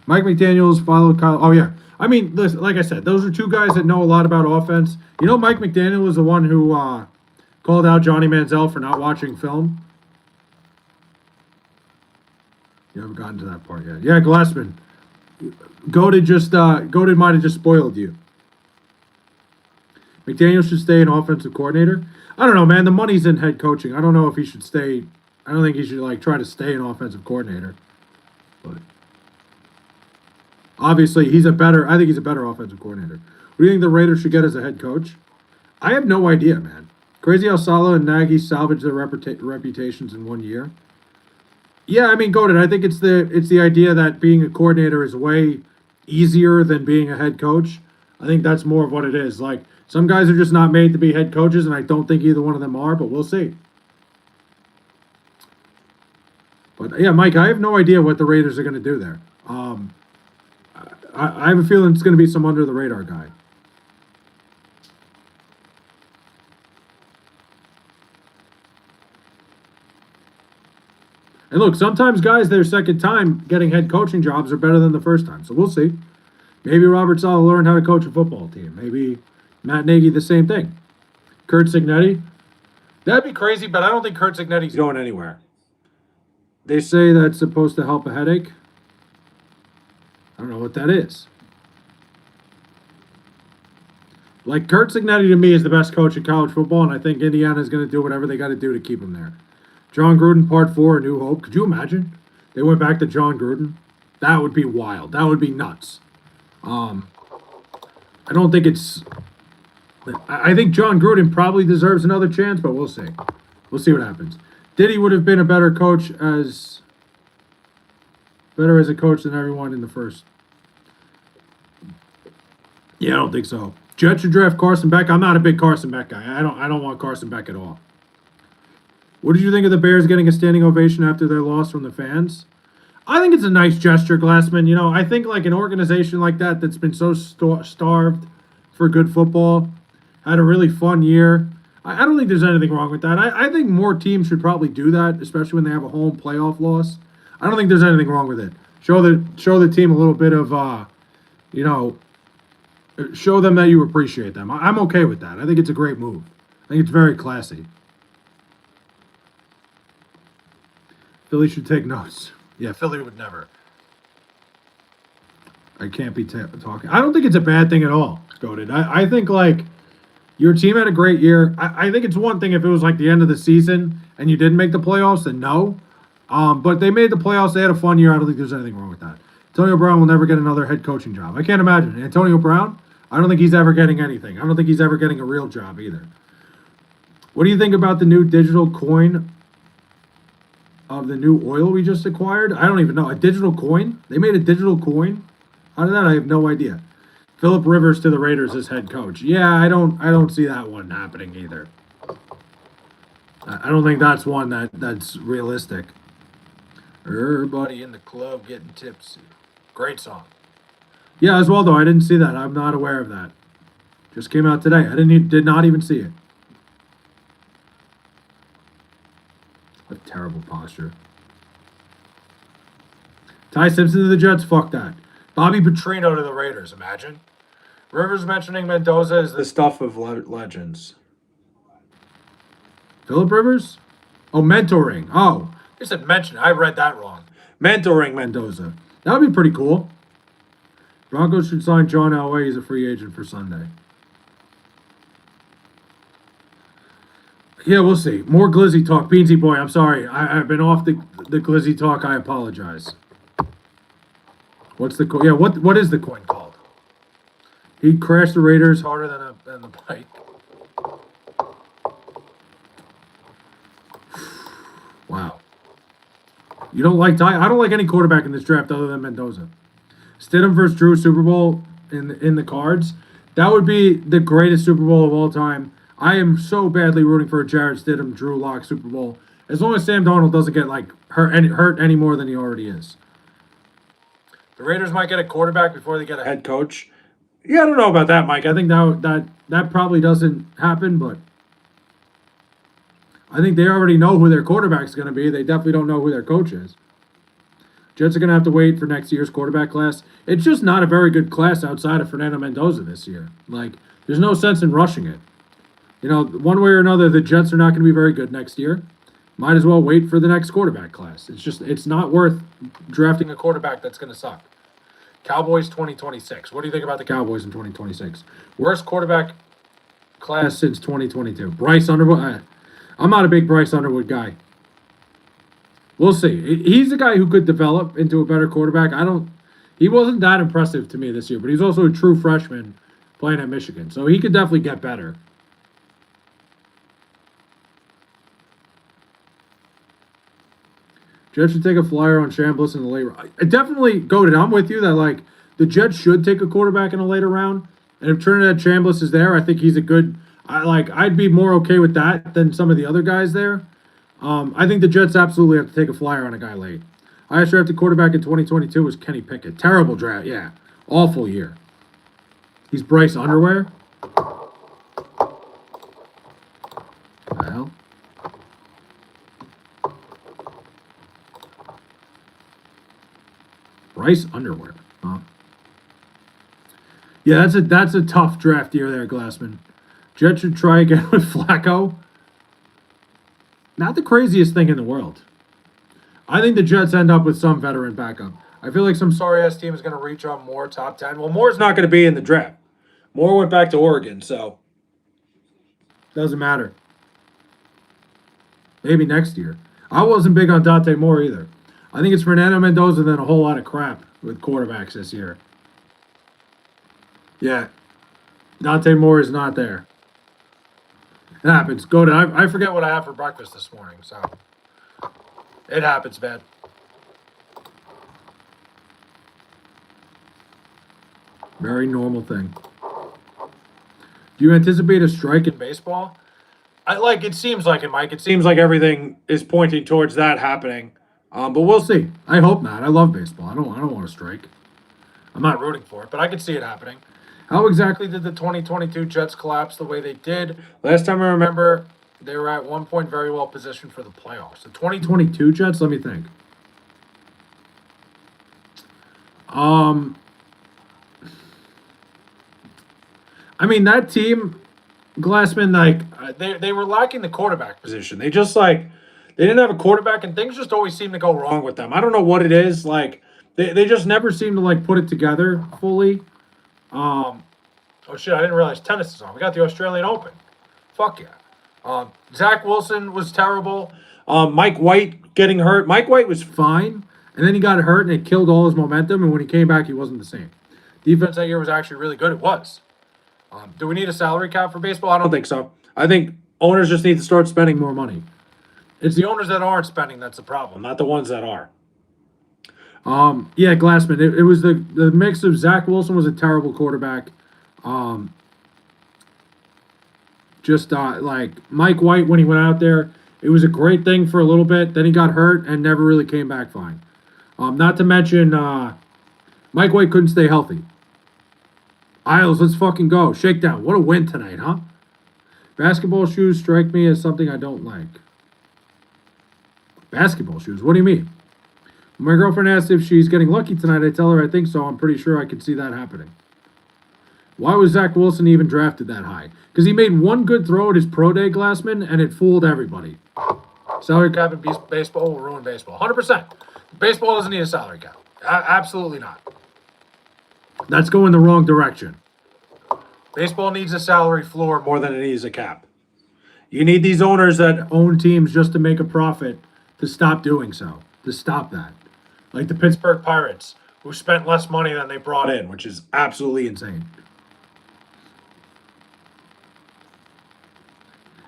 Mike McDaniels followed Kyle. Oh, yeah. I mean, listen, like I said, those are two guys that know a lot about offense. You know, Mike McDaniel was the one who called out Johnny Manziel for not watching film. You haven't gotten to that part yet. Yeah, Glassman. Goated might have just spoiled you. McDaniel should stay an offensive coordinator. I don't know, man. The money's in head coaching. I don't know if he should stay. I don't think he should, like, try to stay an offensive coordinator. But obviously, I think he's a better offensive coordinator. What do you think the Raiders should get as a head coach? I have no idea, man. Crazy how Saleh and Nagy salvaged their reputations in 1 year. Yeah, I mean, goated. I think it's the idea that being a coordinator is way easier than being a head coach. I think that's more of what it is. Like, some guys are just not made to be head coaches, and I don't think either one of them are, but we'll see. But, yeah, Mike, I have no idea what the Raiders are going to do there. I have a feeling it's going to be some under-the-radar guy. And look, sometimes guys, their second time getting head coaching jobs are better than the first time. So we'll see. Maybe Robert Saleh learned how to coach a football team. Maybe Matt Nagy, the same thing. Kurt Cignetti. That'd be crazy, but I don't think Kurt Cignetti's going anywhere. They say that's supposed to help a headache. I don't know what that is. Like, Kurt Cignetti to me is the best coach in college football, and I think Indiana is going to do whatever they got to do to keep him there. John Gruden, Part 4, A New Hope. Could you imagine? They went back to John Gruden. That would be wild. That would be nuts. I don't think it's... I think John Gruden probably deserves another chance, but we'll see. We'll see what happens. Diddy would have been a better coach as... Better as a coach than everyone in the first. Yeah, I don't think so. Jets should draft Carson Beck. I'm not a big Carson Beck guy. I don't want Carson Beck at all. What did you think of the Bears getting a standing ovation after their loss from the fans? I think it's a nice gesture, Glassman. You know, I think like an organization like that that's been so starved for good football, had a really fun year. I don't think there's anything wrong with that. I think more teams should probably do that, especially when they have a home playoff loss. I don't think there's anything wrong with it. Show the team a little bit of, show them that you appreciate them. I'm okay with that. I think it's a great move. I think it's very classy. Philly should take notes. Yeah, Philly would never. I can't be talking. I don't think it's a bad thing at all, Goated. I think, like, your team had a great year. I think it's one thing if it was, like, the end of the season and you didn't make the playoffs, then no. But they made the playoffs. They had a fun year. I don't think there's anything wrong with that. Antonio Brown will never get another head coaching job. I can't imagine. Antonio Brown, I don't think he's ever getting anything. I don't think he's ever getting a real job either. What do you think about the new digital coin of the new oil we just acquired? I don't even know. A digital coin? They made a digital coin? How did that? I have no idea. Philip Rivers to the Raiders as head coach. Yeah, I don't see that one happening either. I don't think that's one that's realistic. Everybody in the club getting tipsy. Great song. Yeah, Oswaldo, I didn't see that. I'm not aware of that. Just came out today. Did not even see it. What terrible posture. Ty Simpson to the Jets. Fuck that. Bobby Petrino to the Raiders. Imagine. Rivers mentioning Mendoza is the stuff of legends. Philip Rivers? Oh, mentoring. Oh, you said mention. I read that wrong. Mentoring Mendoza. That would be pretty cool. Broncos should sign John Elway. He's a free agent for Sunday. Yeah, we'll see. More Glizzy talk. Beansy boy, I'm sorry. I've been off the Glizzy talk. I apologize. What's the coin? Yeah, what is the coin called? He crashed the Raiders harder than the bike. Wow. You don't like Ty? I don't like any quarterback in this draft other than Mendoza. Stidham versus Drew Super Bowl in the cards. That would be the greatest Super Bowl of all time. I am so badly rooting for a Jarrett Stidham, Drew Lock Super Bowl. As long as Sam Darnold doesn't get like hurt any more than he already is. The Raiders might get a quarterback before they get a head coach. Yeah, I don't know about that, Mike. I think that probably doesn't happen, but I think they already know who their quarterback's going to be. They definitely don't know who their coach is. Jets are going to have to wait for next year's quarterback class. It's just not a very good class outside of Fernando Mendoza this year. Like, there's no sense in rushing it. You know, one way or another, the Jets are not going to be very good next year. Might as well wait for the next quarterback class. It's not worth drafting a quarterback that's going to suck. Cowboys 2026. What do you think about the Cowboys in 2026? Worst quarterback class since 2022. Bryce Underwood. I'm not a big Bryce Underwood guy. We'll see. He's a guy who could develop into a better quarterback. He wasn't that impressive to me this year, but he's also a true freshman playing at Michigan. So he could definitely get better. Jets should take a flyer on Chambliss in the late round. I definitely, Goated, I'm with you that, like, the Jets should take a quarterback in a later round. And if Trinidad Chambliss is there, I think he's a good... I'd be more okay with that than some of the other guys there. I think the Jets absolutely have to take a flyer on a guy late. Highest drafted quarterback in 2022 was Kenny Pickett. Terrible draft, yeah. Awful year. He's Bryce Underwear. What the hell? Bryce Underwear. Huh? Yeah, that's a tough draft year there, Glassman. Jets should try again with Flacco. Not the craziest thing in the world. I think the Jets end up with some veteran backup. I feel like some sorry-ass team is going to reach on Moore top 10. Well, Moore's not going to be in the draft. Moore went back to Oregon, so doesn't matter. Maybe next year. I wasn't big on Dante Moore either. I think it's Fernando Mendoza and then a whole lot of crap with quarterbacks this year. Yeah. Dante Moore is not there. It happens. I forget what I had for breakfast this morning, so it happens, man. Very normal thing. Do you anticipate a strike in baseball? It seems like it, Mike. It seems like everything is pointing towards that happening. But we'll see. I hope not. I love baseball. I don't want to strike. I'm not rooting for it, but I could see it happening. How exactly did the 2022 Jets collapse the way they did? Last time I remember, they were at one point very well positioned for the playoffs. The 2022 Jets, let me think. I mean, that team, Glassman, like they were lacking the quarterback position. They just like they didn't have a quarterback, and things just always seem to go wrong with them. I don't know what it is. Like they just never seem to like put it together fully. Oh shit! I didn't realize tennis is on. We got the Australian Open. Fuck yeah. Zach Wilson was terrible. Mike White getting hurt. Mike White was fine, and then he got hurt, and it killed all his momentum. And when he came back, he wasn't the same. Defense that year was actually really good. It was. Do we need a salary cap for baseball? I don't think so. I think owners just need to start spending more money. It's the owners that aren't spending that's the problem, not the ones that are. Yeah, Glassman. It was the mix of Zach Wilson was a terrible quarterback. Just like Mike White when he went out there, it was a great thing for a little bit. Then he got hurt and never really came back fine. Not to mention Mike White couldn't stay healthy. Isles, let's fucking go. Shakedown. What a win tonight, huh? Basketball shoes strike me as something I don't like. Basketball shoes? What do you mean? When my girlfriend asks if she's getting lucky tonight, I tell her I think so. I'm pretty sure I could see that happening. Why was Zach Wilson even drafted that high? Because he made one good throw at his pro day, Glassman, and it fooled everybody. Salary cap in baseball will ruin baseball. 100%. Baseball doesn't need a salary cap. Absolutely not. That's going the wrong direction. Baseball needs a salary floor more than it needs a cap. You need these owners that own teams just to make a profit to stop doing so, to stop that. Like the Pittsburgh Pirates, who spent less money than they brought in, which is absolutely insane.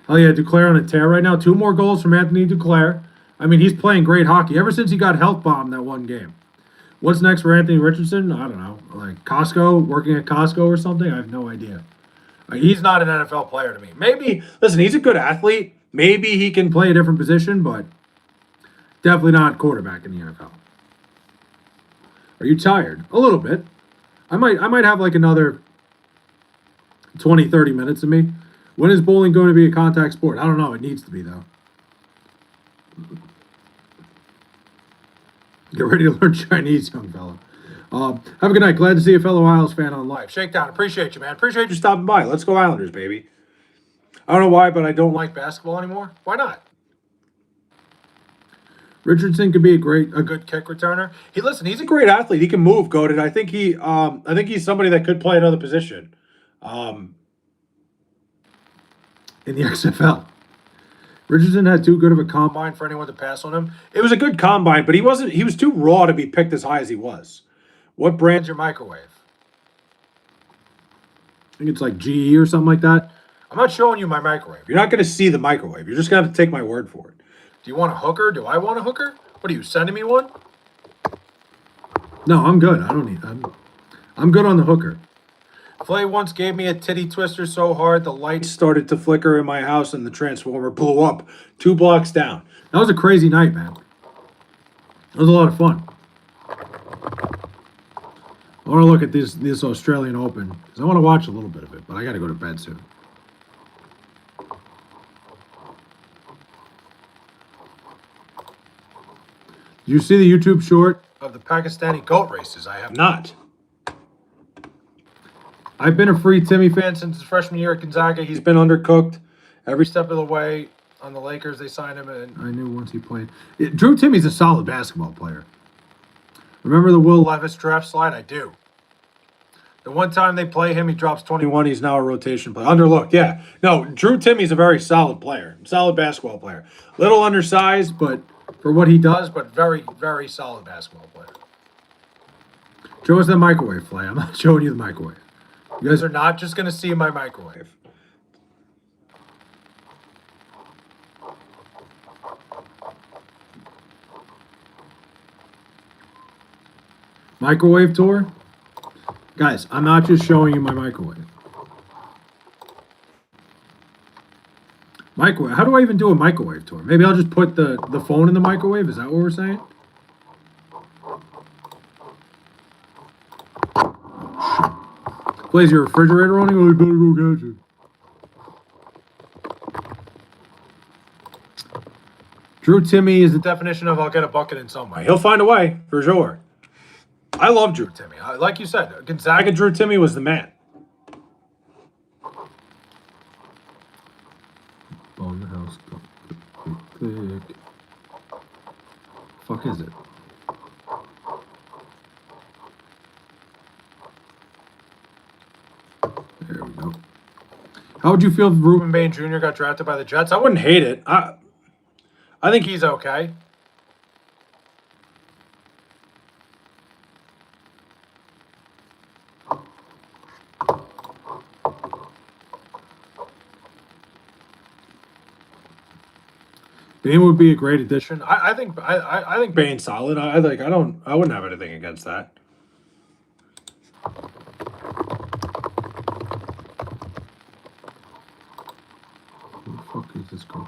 Oh yeah, Duclair on a tear right now. 2 more goals from Anthony Duclair. I mean, he's playing great hockey ever since he got health bombed that one game. What's next for Anthony Richardson? I don't know. Like Costco, working at Costco or something? I have no idea. He's not an NFL player to me. Maybe, listen, he's a good athlete. Maybe he can play a different position, but definitely not quarterback in the NFL. Are you tired? A little bit. I might have like another 20, 30 minutes of me. When is bowling going to be a contact sport? I don't know. It needs to be, though. Get ready to learn Chinese, young fella. Have a good night. Glad to see a fellow Isles fan on live. Shakedown. Appreciate you, man. Appreciate you stopping by. Let's go Islanders, baby. I don't know why, but I don't like basketball anymore. Why not? Richardson could be a good kick returner. He's a great athlete. He can move, goated. I think he's somebody that could play another position. In the XFL. Richardson had too good of a combine for anyone to pass on him. It was a good combine, but he was too raw to be picked as high as he was. What brand's your microwave? I think it's like GE or something like that. I'm not showing you my microwave. You're not going to see the microwave. You're just going to have to take my word for it. Do you want a hooker? Do I want a hooker? What are you, sending me one? No, I'm good. I don't need. I'm good on the hooker. Flay once gave me a titty twister so hard the lights started to flicker in my house and the transformer blew up 2 blocks down. That was a crazy night, man. It was a lot of fun. I want to look at this Australian Open because I want to watch a little bit of it, but I got to go to bed soon. Did you see the YouTube short of the Pakistani goat races? I have not. I've been a free Timmy fan since his freshman year at Gonzaga. He's been undercooked every step of the way. On the Lakers, they signed him, and I knew once he played. Drew Timmy's a solid basketball player. Remember the Will Levis draft slide? I do. The one time they play him, he drops 21. He's now a rotation player. Underlooked, yeah. No, Drew Timmy's a very solid player. Solid basketball player. Little undersized, but for what he does, but very, very solid basketball player. Show us the microwave, Flay. I'm not showing you the microwave. You guys are not just going to see my microwave. Microwave tour? Guys, I'm not just showing you my microwave. Microwave. How do I even do a microwave tour? Maybe I'll just put the phone in the microwave? Is that what we're saying? Plays your refrigerator running? Oh, you better go catch it. Drew Timmy is the definition of I'll get a bucket in some way. He'll find a way, for sure. I love Drew Timmy. Like you said, Gonzaga Drew Timmy was the man. Click. Fuck is it? There we go. How would you feel if Ruben Bain Jr. got drafted by the Jets? I wouldn't hate it. I think he's okay. Bain would be a great addition. I think Bain's solid. I wouldn't have anything against that. Who the fuck is this called?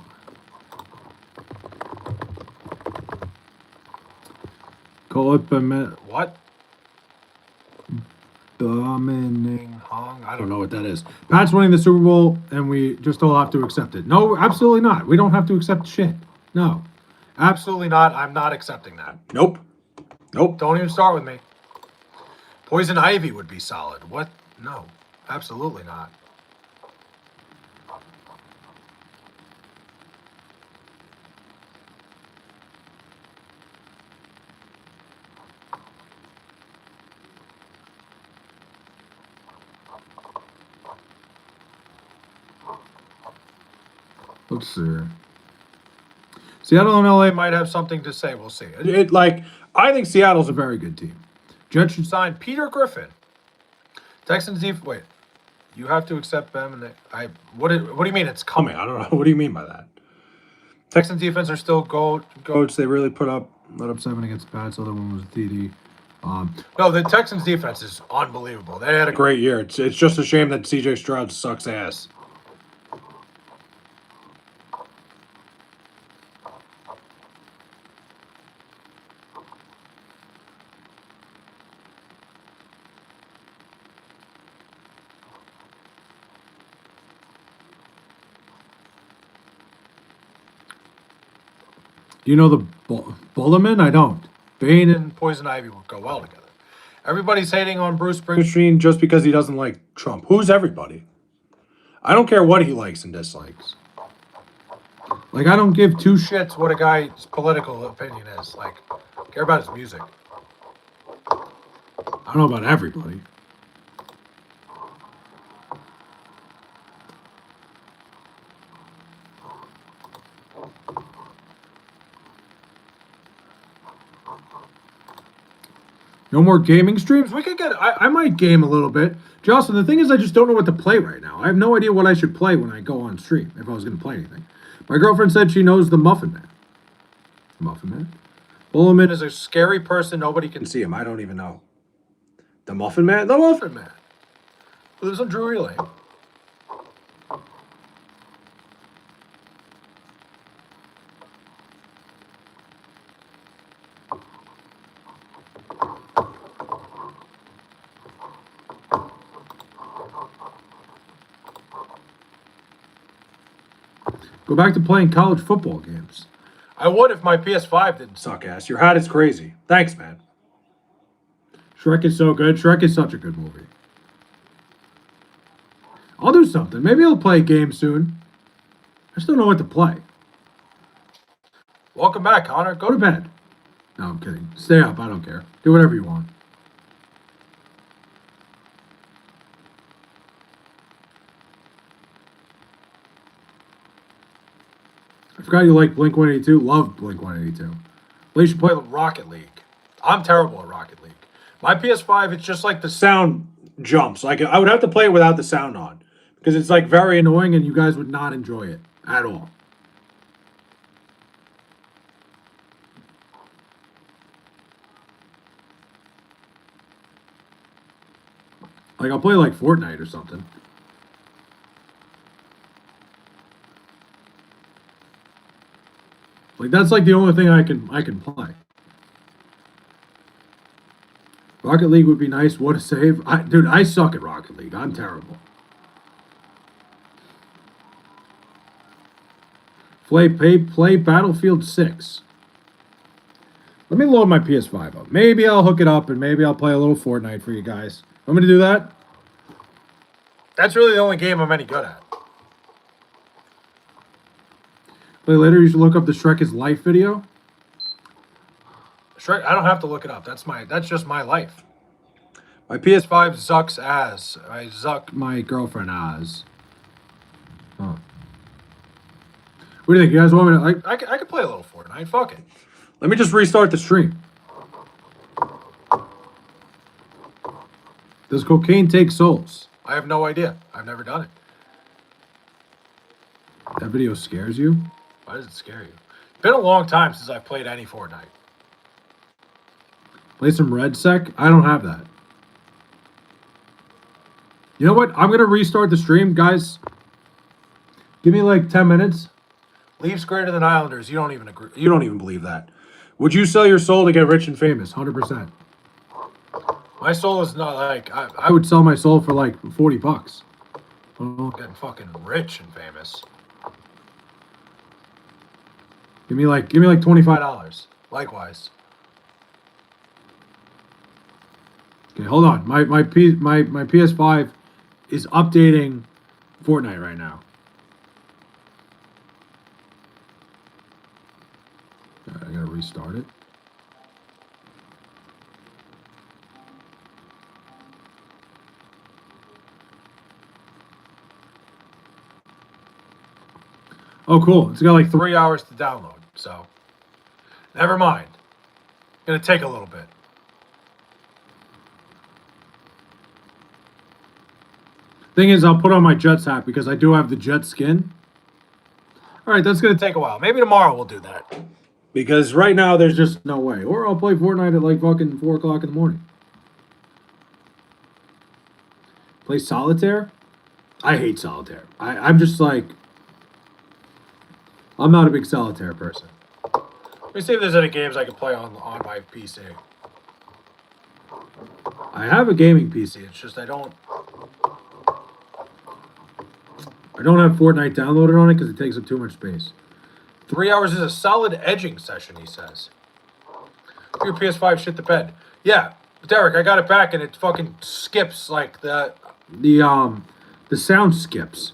Call it what? Domining Hong? I don't know what that is. Pat's winning the Super Bowl, and we just all have to accept it. No, absolutely not. We don't have to accept shit. No, absolutely not. I'm not accepting that. Nope. Nope. Don't even start with me. Poison Ivy would be solid. What? No, absolutely not. Let's see. Seattle and LA might have something to say. We'll see. I think Seattle's a very good team. Jets should sign Peter Griffin. Texans wait. You have to accept them, and what do you mean it's coming? I don't know. What do you mean by that? Texans defense are still goats. They really let up 7 against Pats. The other one was TD. No, the Texans defense is unbelievable. They had a great year. It's just a shame that CJ Stroud sucks ass. Do you know the Bullerman? I don't. Bane and Poison Ivy would go well together. Everybody's hating on Bruce Springsteen just because he doesn't like Trump. Who's everybody? I don't care what he likes and dislikes. I don't give two shits what a guy's political opinion is. I care about his music. I don't know about everybody. No more gaming streams? We could I might game a little bit. Jocelyn, the thing is I just don't know what to play right now. I have no idea what I should play when I go on stream, if I was going to play anything. My girlfriend said she knows the Muffin Man. Muffin Man? Bullerman is a scary person. Nobody can see him. I don't even know. The Muffin Man? The Muffin Man. Who lives on Drury Lane. Go back to playing college football games. I would if my PS5 didn't suck ass. Your hat is crazy. Thanks, man. Shrek is so good. Shrek is such a good movie. I'll do something. Maybe I'll play a game soon. I still don't know what to play. Welcome back, Connor. Go to bed. No, I'm kidding. Stay up. I don't care. Do whatever you want. I forgot you like Blink-182. Love Blink-182. Well, you should play Rocket League. I'm terrible at Rocket League. My PS5, it's just the sound jumps. I would have to play it without the sound on. Because it's very annoying and you guys would not enjoy it at all. I'll play Fortnite or something. That's the only thing I can play. Rocket League would be nice. What a save. Dude, I suck at Rocket League. I'm terrible. Play Battlefield 6. Let me load my PS5 up. Maybe I'll hook it up and maybe I'll play a little Fortnite for you guys. Want me to do that? That's really the only game I'm any good at. Play later. You should look up the Shrek is Life video. Shrek. I don't have to look it up. That's just my life. My PS5 sucks ass. I zuck my girlfriend ass. Oh. What do you think? You guys want me to? I could play a little Fortnite. Fuck it. Let me just restart the stream. Does cocaine take souls? I have no idea. I've never done it. That video scares you? Why does it scare you? It's been a long time since I've played any Fortnite. Play some Red Sec? I don't have that. You know what? I'm going to restart the stream, guys. Give me like 10 minutes. Leafs greater than Islanders. You don't even agree. You don't even believe that. Would you sell your soul to get rich and famous? 100%. My soul is not like... I would sell my soul for like $40. I'm getting fucking rich and famous. Give me like $25. Likewise. Okay, hold on. My PS5 is updating Fortnite right now. All right, I gotta restart it. Oh, cool. It's got like 3 hours to download, so never mind. Gonna take a little bit. Thing is, I'll put on my Jets hat because I do have the Jet skin. All right, that's gonna take a while. Maybe tomorrow we'll do that. Because right now there's just no way. Or I'll play Fortnite at like fucking 4 o'clock in the morning. Play solitaire? I hate solitaire. I'm just like... I'm not a big solitaire person. Let me see if there's any games I can play on my PC. I have a gaming PC. It's just I don't have Fortnite downloaded on it because it takes up too much space. 3 hours is a solid edging session, he says. Your PS5 shit the bed. Yeah, Derek, I got it back and it fucking skips like the sound skips.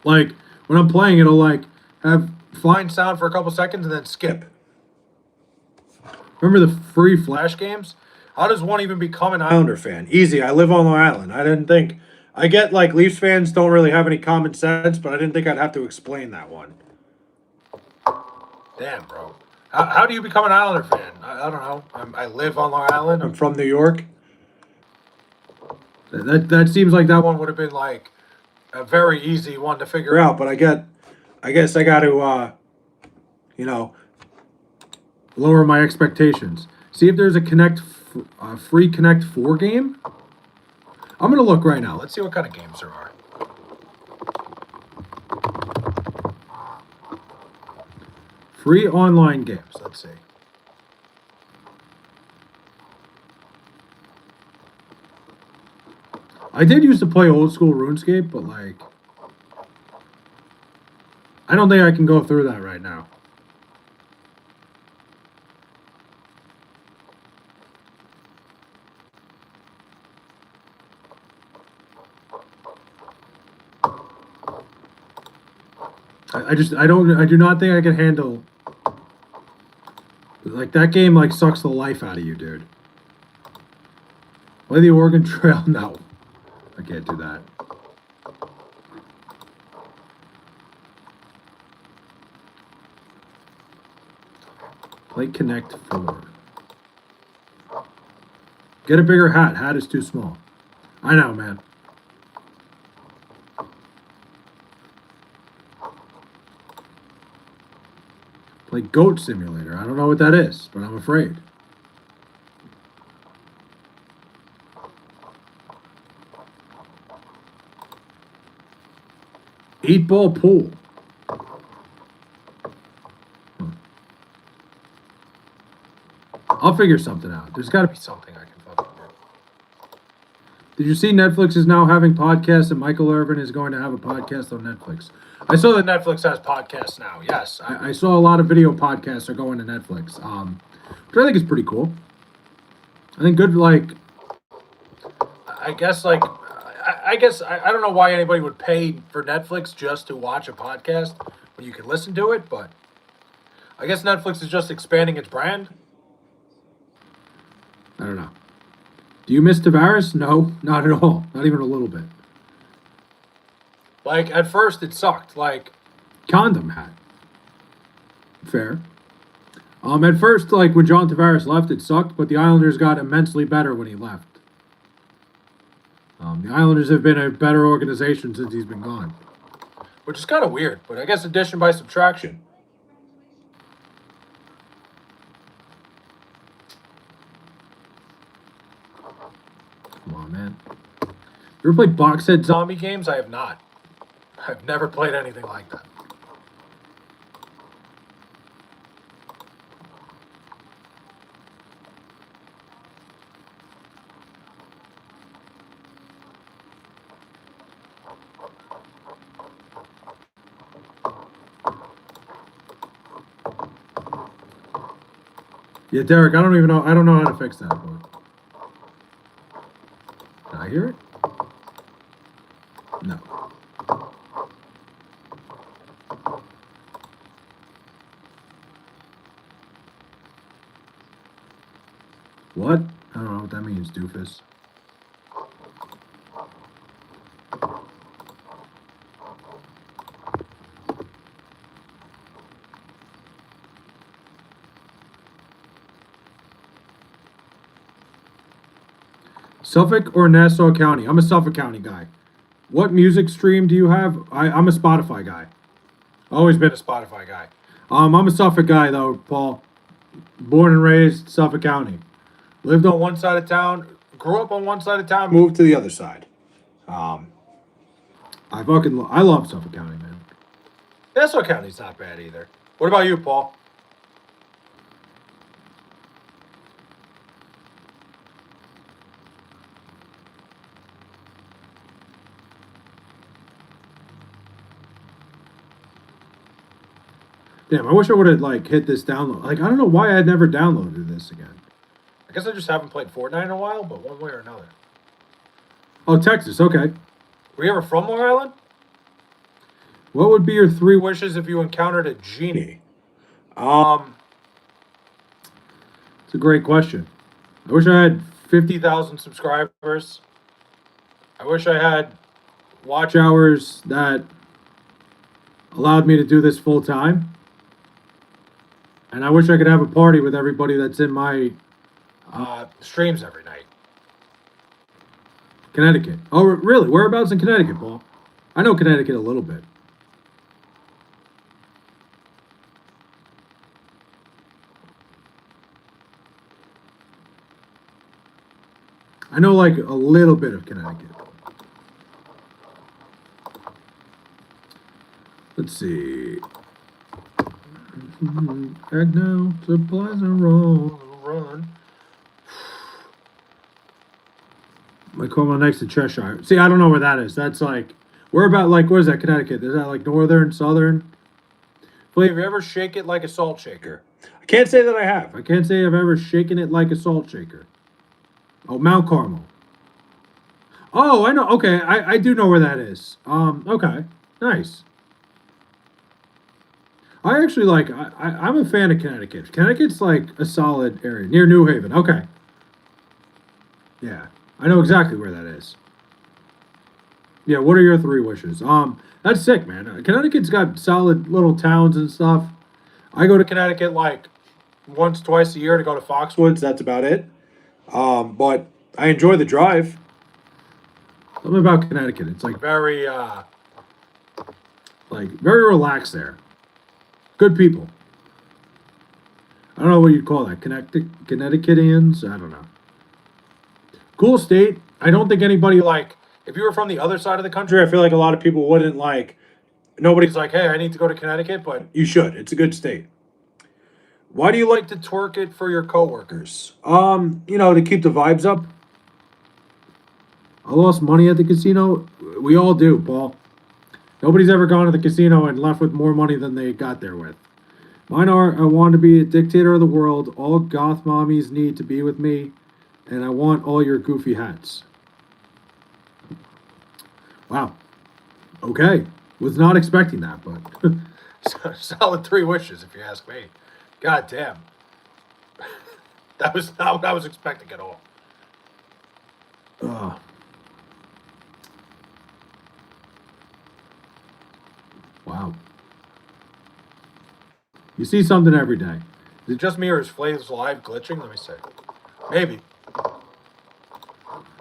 Like, when I'm playing, it'll, like, have fine sound for a couple seconds and then skip. Remember the free Flash games? How does one even become an Islander fan? Easy, I live on Long Island. I didn't think... I get, like, Leafs fans don't really have any common sense, but I didn't think I'd have to explain that one. Damn, bro. How do you become an Islander fan? I don't know. I live on Long Island. I'm from New York. That seems like that one would have been, like... a very easy one to figure out, but I guess I got to, lower my expectations. See if there's a free Connect 4 game. I'm gonna look right now. Let's see what kind of games there are. Free online games. Let's see. I did used to play old school RuneScape, but like, I don't think I can go through that right now. I do not think I can handle, like, that game, like, sucks the life out of you, dude. Play the Oregon Trail? No. I can't do that. Play Connect 4. Get a bigger hat. Hat is too small. I know, man. Play Goat Simulator. I don't know what that is, but I'm afraid. Eight ball pool. I'll figure something out. There's got to be something I can fucking do. Did you see Netflix is now having podcasts and Michael Irvin is going to have a podcast on Netflix? I saw that Netflix has podcasts now. Yes, I saw a lot of video podcasts are going to Netflix, which I think is pretty cool. I think good, like, I guess, like, I guess I don't know why anybody would pay for Netflix just to watch a podcast when you can listen to it, but I guess Netflix is just expanding its brand. I don't know. Do you miss Tavares? No, not at all. Not even a little bit. Like, at first it sucked. Like, Condom hat. Fair. At first, like, when John Tavares left, it sucked, but the Islanders got immensely better when he left. The Islanders have been a better organization since he's been gone. Which is kind of weird, but I guess addition by subtraction. Come on, man. You ever played box set zombie games? I have not. I've never played anything like that. Yeah, Derek, I don't even know. I don't know how to fix that. But... Can I hear it? No. What? I don't know what that means, doofus. Suffolk or Nassau County? I'm a Suffolk County guy. What music stream do you have? I'm a Spotify guy. Always been a Spotify guy. I'm a Suffolk guy though, Paul. Born and raised Suffolk County. Lived on one side of town. Grew up on one side of town. Moved to the other side. I love Suffolk County, man. Nassau County's not bad either. What about you, Paul? Damn, I wish I would have like hit this download. Like, I don't know why I had never downloaded this again. I guess I just haven't played Fortnite in a while, but one way or another. Oh, Texas, okay. Were you ever from Long Island? What would be your 3 wishes if you encountered a genie? It's a great question. I wish I had 50,000 subscribers. I wish I had watch hours that allowed me to do this full time. And I wish I could have a party with everybody that's in my streams every night. Connecticut. Oh, really? Whereabouts in Connecticut, Paul? I know Connecticut a little bit. I know like a little bit of Connecticut. Let's see. Act now, supplies are wrong. Run. Like home next to Cheshire. See, I don't know where that is. That's like, where about like, what is that, Connecticut? Is that like northern, southern? Wait, have you ever shake it like a salt shaker? I can't say that I have. I can't say I've ever shaken it like a salt shaker. Oh, Mount Carmel. Oh, I know. Okay, I do know where that is. Okay, nice. I actually like. I'm a fan of Connecticut. Connecticut's like a solid area near New Haven. Okay. Yeah, I know exactly where that is. Yeah, what are your 3 wishes? That's sick, man. Connecticut's got solid little towns and stuff. I go to Connecticut like once, twice a year to go to Foxwoods. That's about it. But I enjoy the drive. Something about Connecticut. It's like very relaxed there. Good people. I don't know what you'd call that. Connecticutians? I don't know. Cool state. I don't think anybody like, if you were from the other side of the country, I feel like a lot of people wouldn't like, nobody's like, hey, I need to go to Connecticut, but you should. It's a good state. Why do you like to twerk it for your coworkers? To keep the vibes up. I lost money at the casino. We all do, Paul. Nobody's ever gone to the casino and left with more money than they got there with. Mine are, I want to be a dictator of the world. All goth mommies need to be with me. And I want all your goofy hats. Wow. Okay. Was not expecting that, but solid 3 wishes, if you ask me. God damn. That was not what I was expecting at all. Wow. You see something every day. Is it just me or is Flaves Live glitching? Let me see. Maybe.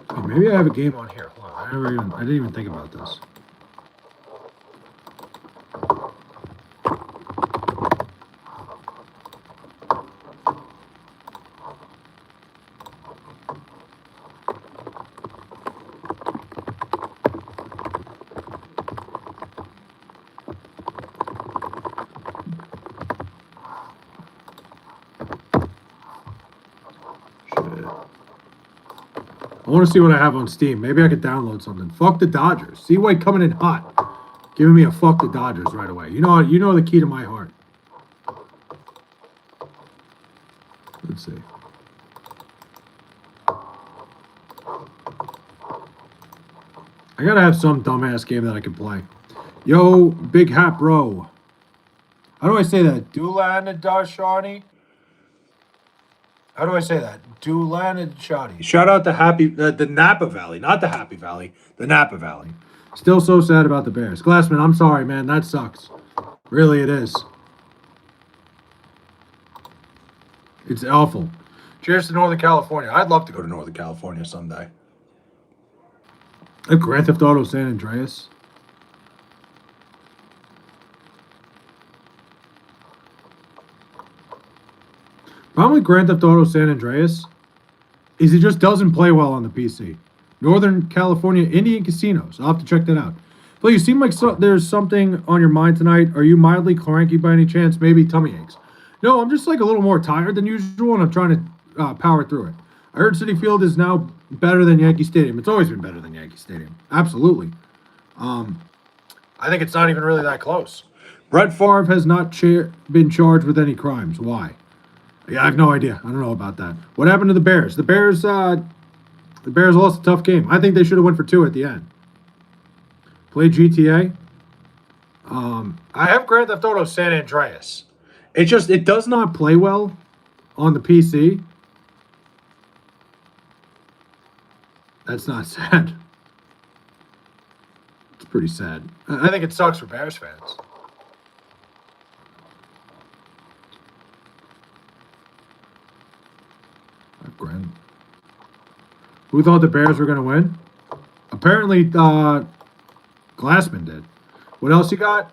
Hey, maybe I have a game on here. Hold on. I didn't even think about this. I want to see what I have on Steam. Maybe I could download something. Fuck the Dodgers. C-Way coming in hot. Giving me a fuck the Dodgers right away. You know the key to my heart. Let's see. I gotta have some dumbass game that I can play. Yo, Big Hat Bro. How do I say that? Dulanadashani? How do I say that? Dulanadashani. Shout out to the Napa Valley. Not the Happy Valley. The Napa Valley. Still so sad about the Bears. Glassman, I'm sorry, man. That sucks. Really, it is. It's awful. Cheers to Northern California. I'd love to go to Northern California someday. Grand Theft Auto San Andreas. Problem with Grand Theft Auto San Andreas is it just doesn't play well on the PC. Northern California Indian Casinos. I'll have to check that out. But you seem like there's something on your mind tonight. Are you mildly cranky by any chance? Maybe tummy aches. No, I'm just like a little more tired than usual, and I'm trying to power through it. I heard Citi Field is now better than Yankee Stadium. It's always been better than Yankee Stadium. Absolutely. I think it's not even really that close. Brett Favre has not been charged with any crimes. Why? Yeah, I have no idea. I don't know about that. What happened to the Bears? The Bears lost a tough game. I think they should have went for 2 at the end. Play GTA. I have Grand Theft Auto San Andreas. It does not play well on the PC. That's not sad. It's pretty sad. I think it sucks for Bears fans. Grand. Who thought the Bears were going to win? Apparently, Glassman did. What else you got?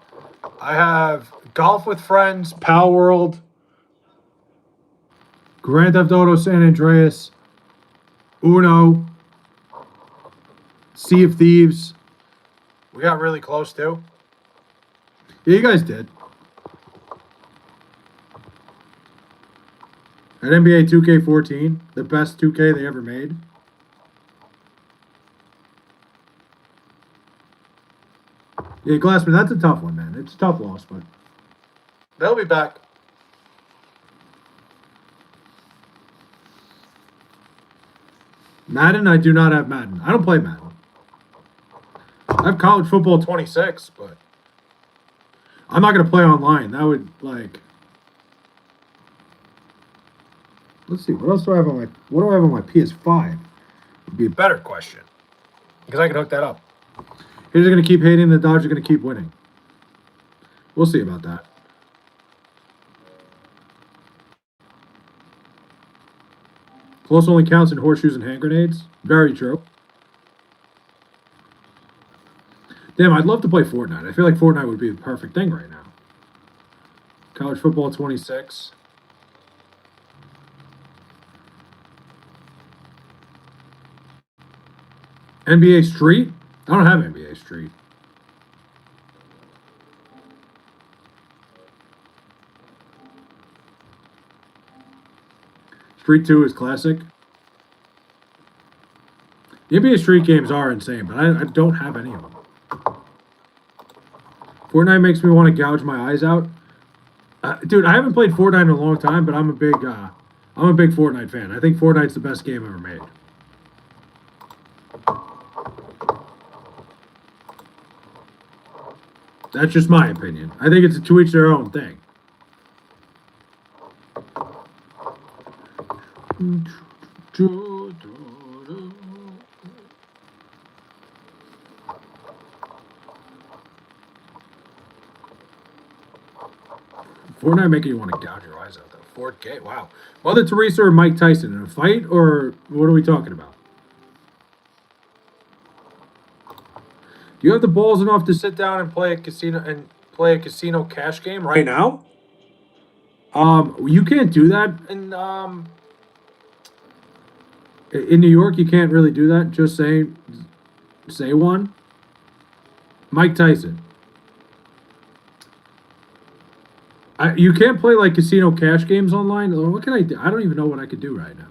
I have Golf with Friends, Pal World, Grand Theft Auto San Andreas, Uno, Sea of Thieves. We got really close, too. Yeah, you guys did. At NBA 2K14, the best 2K they ever made. Yeah, Glassman, that's a tough one, man. It's a tough loss, but they'll be back. Madden, I do not have Madden. I don't play Madden. I have College Football 26, but I'm not going to play online. That would, like... Let's see. What else do I have on my PS5? Would be a better question. Because I can hook that up. Here's going to keep hating. The Dodgers are going to keep winning. We'll see about that. Close only counts in horseshoes and hand grenades. Very true. Damn, I'd love to play Fortnite. I feel like Fortnite would be the perfect thing right now. College Football 26. NBA Street? I don't have NBA Street. Street 2 is classic. The NBA Street games are insane, but I don't have any of them. Fortnite makes me want to gouge my eyes out. Dude, I haven't played Fortnite in a long time, but I'm a big Fortnite fan. I think Fortnite's the best game ever made. That's just my opinion. I think it's to each their own thing. Fortnite making you want to gouge your eyes out, though. 4K, wow. Mother Teresa or Mike Tyson in a fight, or what are we talking about? Do you have the balls enough to sit down and play a casino cash game right now? You can't do that in New York. You can't really do that. Just say one. Mike Tyson. You can't play like casino cash games online. What can I do? I don't even know what I could do right now.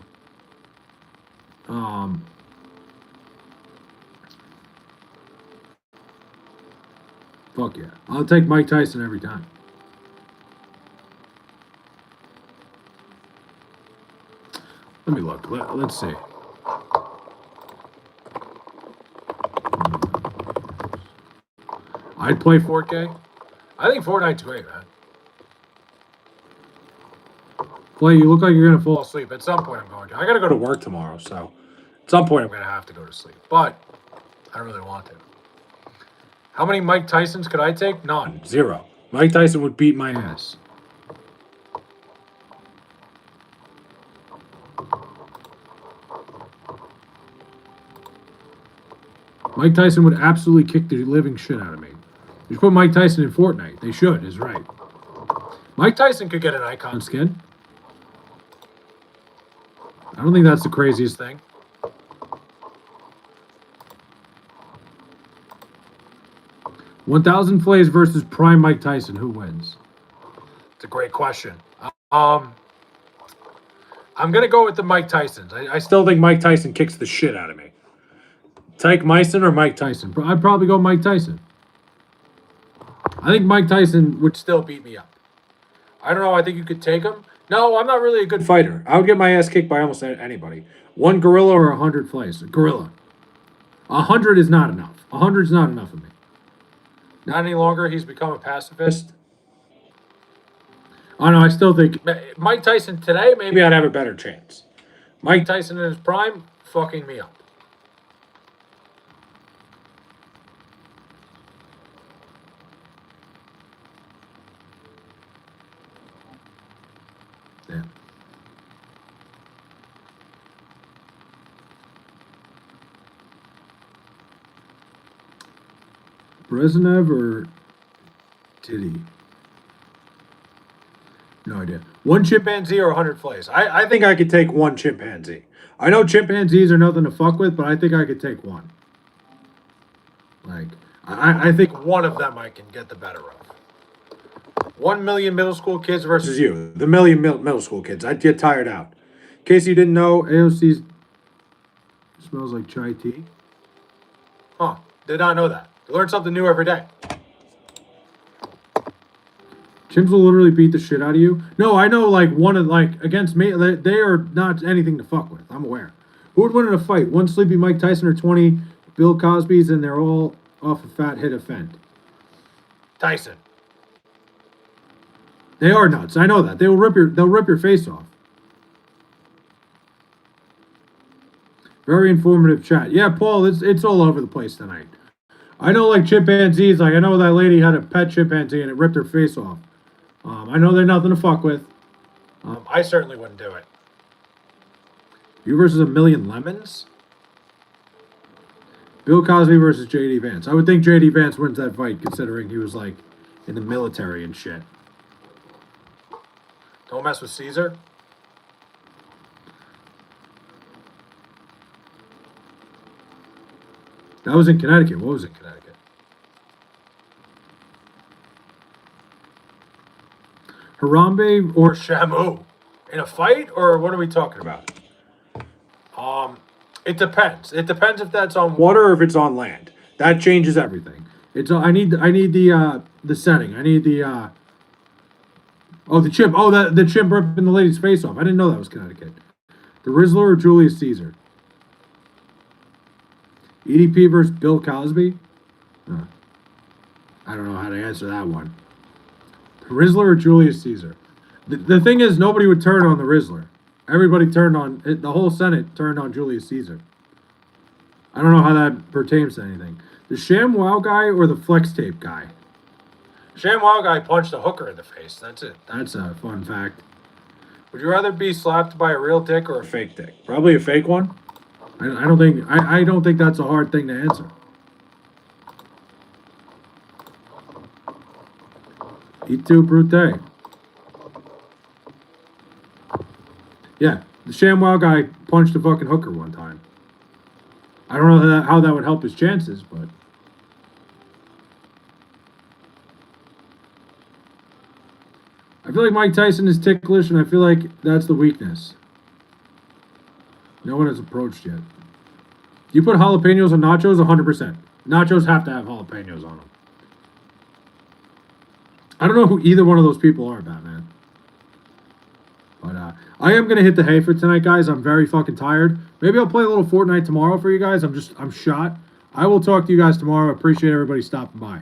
Fuck yeah. I'll take Mike Tyson every time. Let me look. Let's see. I'd play 4K. I think Fortnite's great, man. Clay, you look like you're going to fall asleep. At some point, I'm going to. I got to go to work tomorrow, so at some point, I'm going to have to go to sleep. But I don't really want to. How many Mike Tysons could I take? None. 0. Mike Tyson would beat my ass. Mike Tyson would absolutely kick the living shit out of me. You should put Mike Tyson in Fortnite. They should, is right. Mike Tyson could get an icon skin. I don't think that's the craziest thing. $1,000 Flays versus Prime Mike Tyson. Who wins? It's a great question. I'm going to go with the Mike Tysons. I still think Mike Tyson kicks the shit out of me. Tyke Myson or Mike Tyson? I'd probably go Mike Tyson. I think Mike Tyson would still beat me up. I don't know. I think you could take him. No, I'm not really a good fighter. I would get my ass kicked by almost anybody. 1 gorilla or 100 Flays? Gorilla. 100 is not enough. 100 is not enough of me. Not any longer. He's become a pacifist. Oh, no, I still think Mike Tyson today, maybe I'd have a better chance. Mike Tyson in his prime, fucking me up. Yeah. Brezhnev or Diddy? No idea. 1 chimpanzee or 100 Flays? I think I could take 1 chimpanzee. I know chimpanzees are nothing to fuck with, but I think I could take 1. Like, I think one of them I can get the better of. 1 million middle school kids versus you. The million middle school kids. I'd get tired out. In case you didn't know, AOC smells like chai tea. Huh. Did not know that. You learn something new every day. Chimps will literally beat the shit out of you. No, I know, like, against me, they are not anything to fuck with. I'm aware. Who would win in a fight? 1 sleepy Mike Tyson or 20 Bill Cosby's, and they're all off a fat hit offend? Tyson. They are nuts. I know that. They'll rip your face off. Very informative chat. Yeah, Paul, it's all over the place tonight. I know, like, chimpanzees. Like, I know that lady had a pet chimpanzee and it ripped her face off. I know they're nothing to fuck with. I certainly wouldn't do it. You versus a million lemons? Bill Cosby versus J.D. Vance. I would think J.D. Vance wins that fight, considering he was, like, in the military and shit. Don't mess with Caesar. That was in Connecticut. What was in Connecticut? Harambe or Shamu? In a fight, or what are we talking about? It depends. It depends if that's on water or if it's on land. That changes everything. I need the setting. I need the the chimp. Oh, the chimp ripping the lady's face off. I didn't know that was Connecticut. The Rizzler or Julius Caesar? EDP versus Bill Cosby? I don't know how to answer that one. Rizzler or Julius Caesar? The thing is, nobody would turn on the Rizzler. Everybody turned on the whole Senate turned on Julius Caesar. I don't know how that pertains to anything. The ShamWow guy or the flex tape guy? ShamWow guy punched a hooker in the face. That's it. That's a fun fact. Would you rather be slapped by a real dick or a fake dick? Probably a fake one. I don't think that's a hard thing to answer. E2 Brute. Yeah, the ShamWow guy punched a fucking hooker one time. I don't know how that would help his chances, but. I feel like Mike Tyson is ticklish, and I feel like that's the weakness. No one has approached yet. You put jalapenos on nachos? 100%. Nachos have to have jalapenos on them. I don't know who either one of those people are, Batman. But I am going to hit the hay for tonight, guys. I'm very fucking tired. Maybe I'll play a little Fortnite tomorrow for you guys. I'm shot. I will talk to you guys tomorrow. Appreciate everybody stopping by.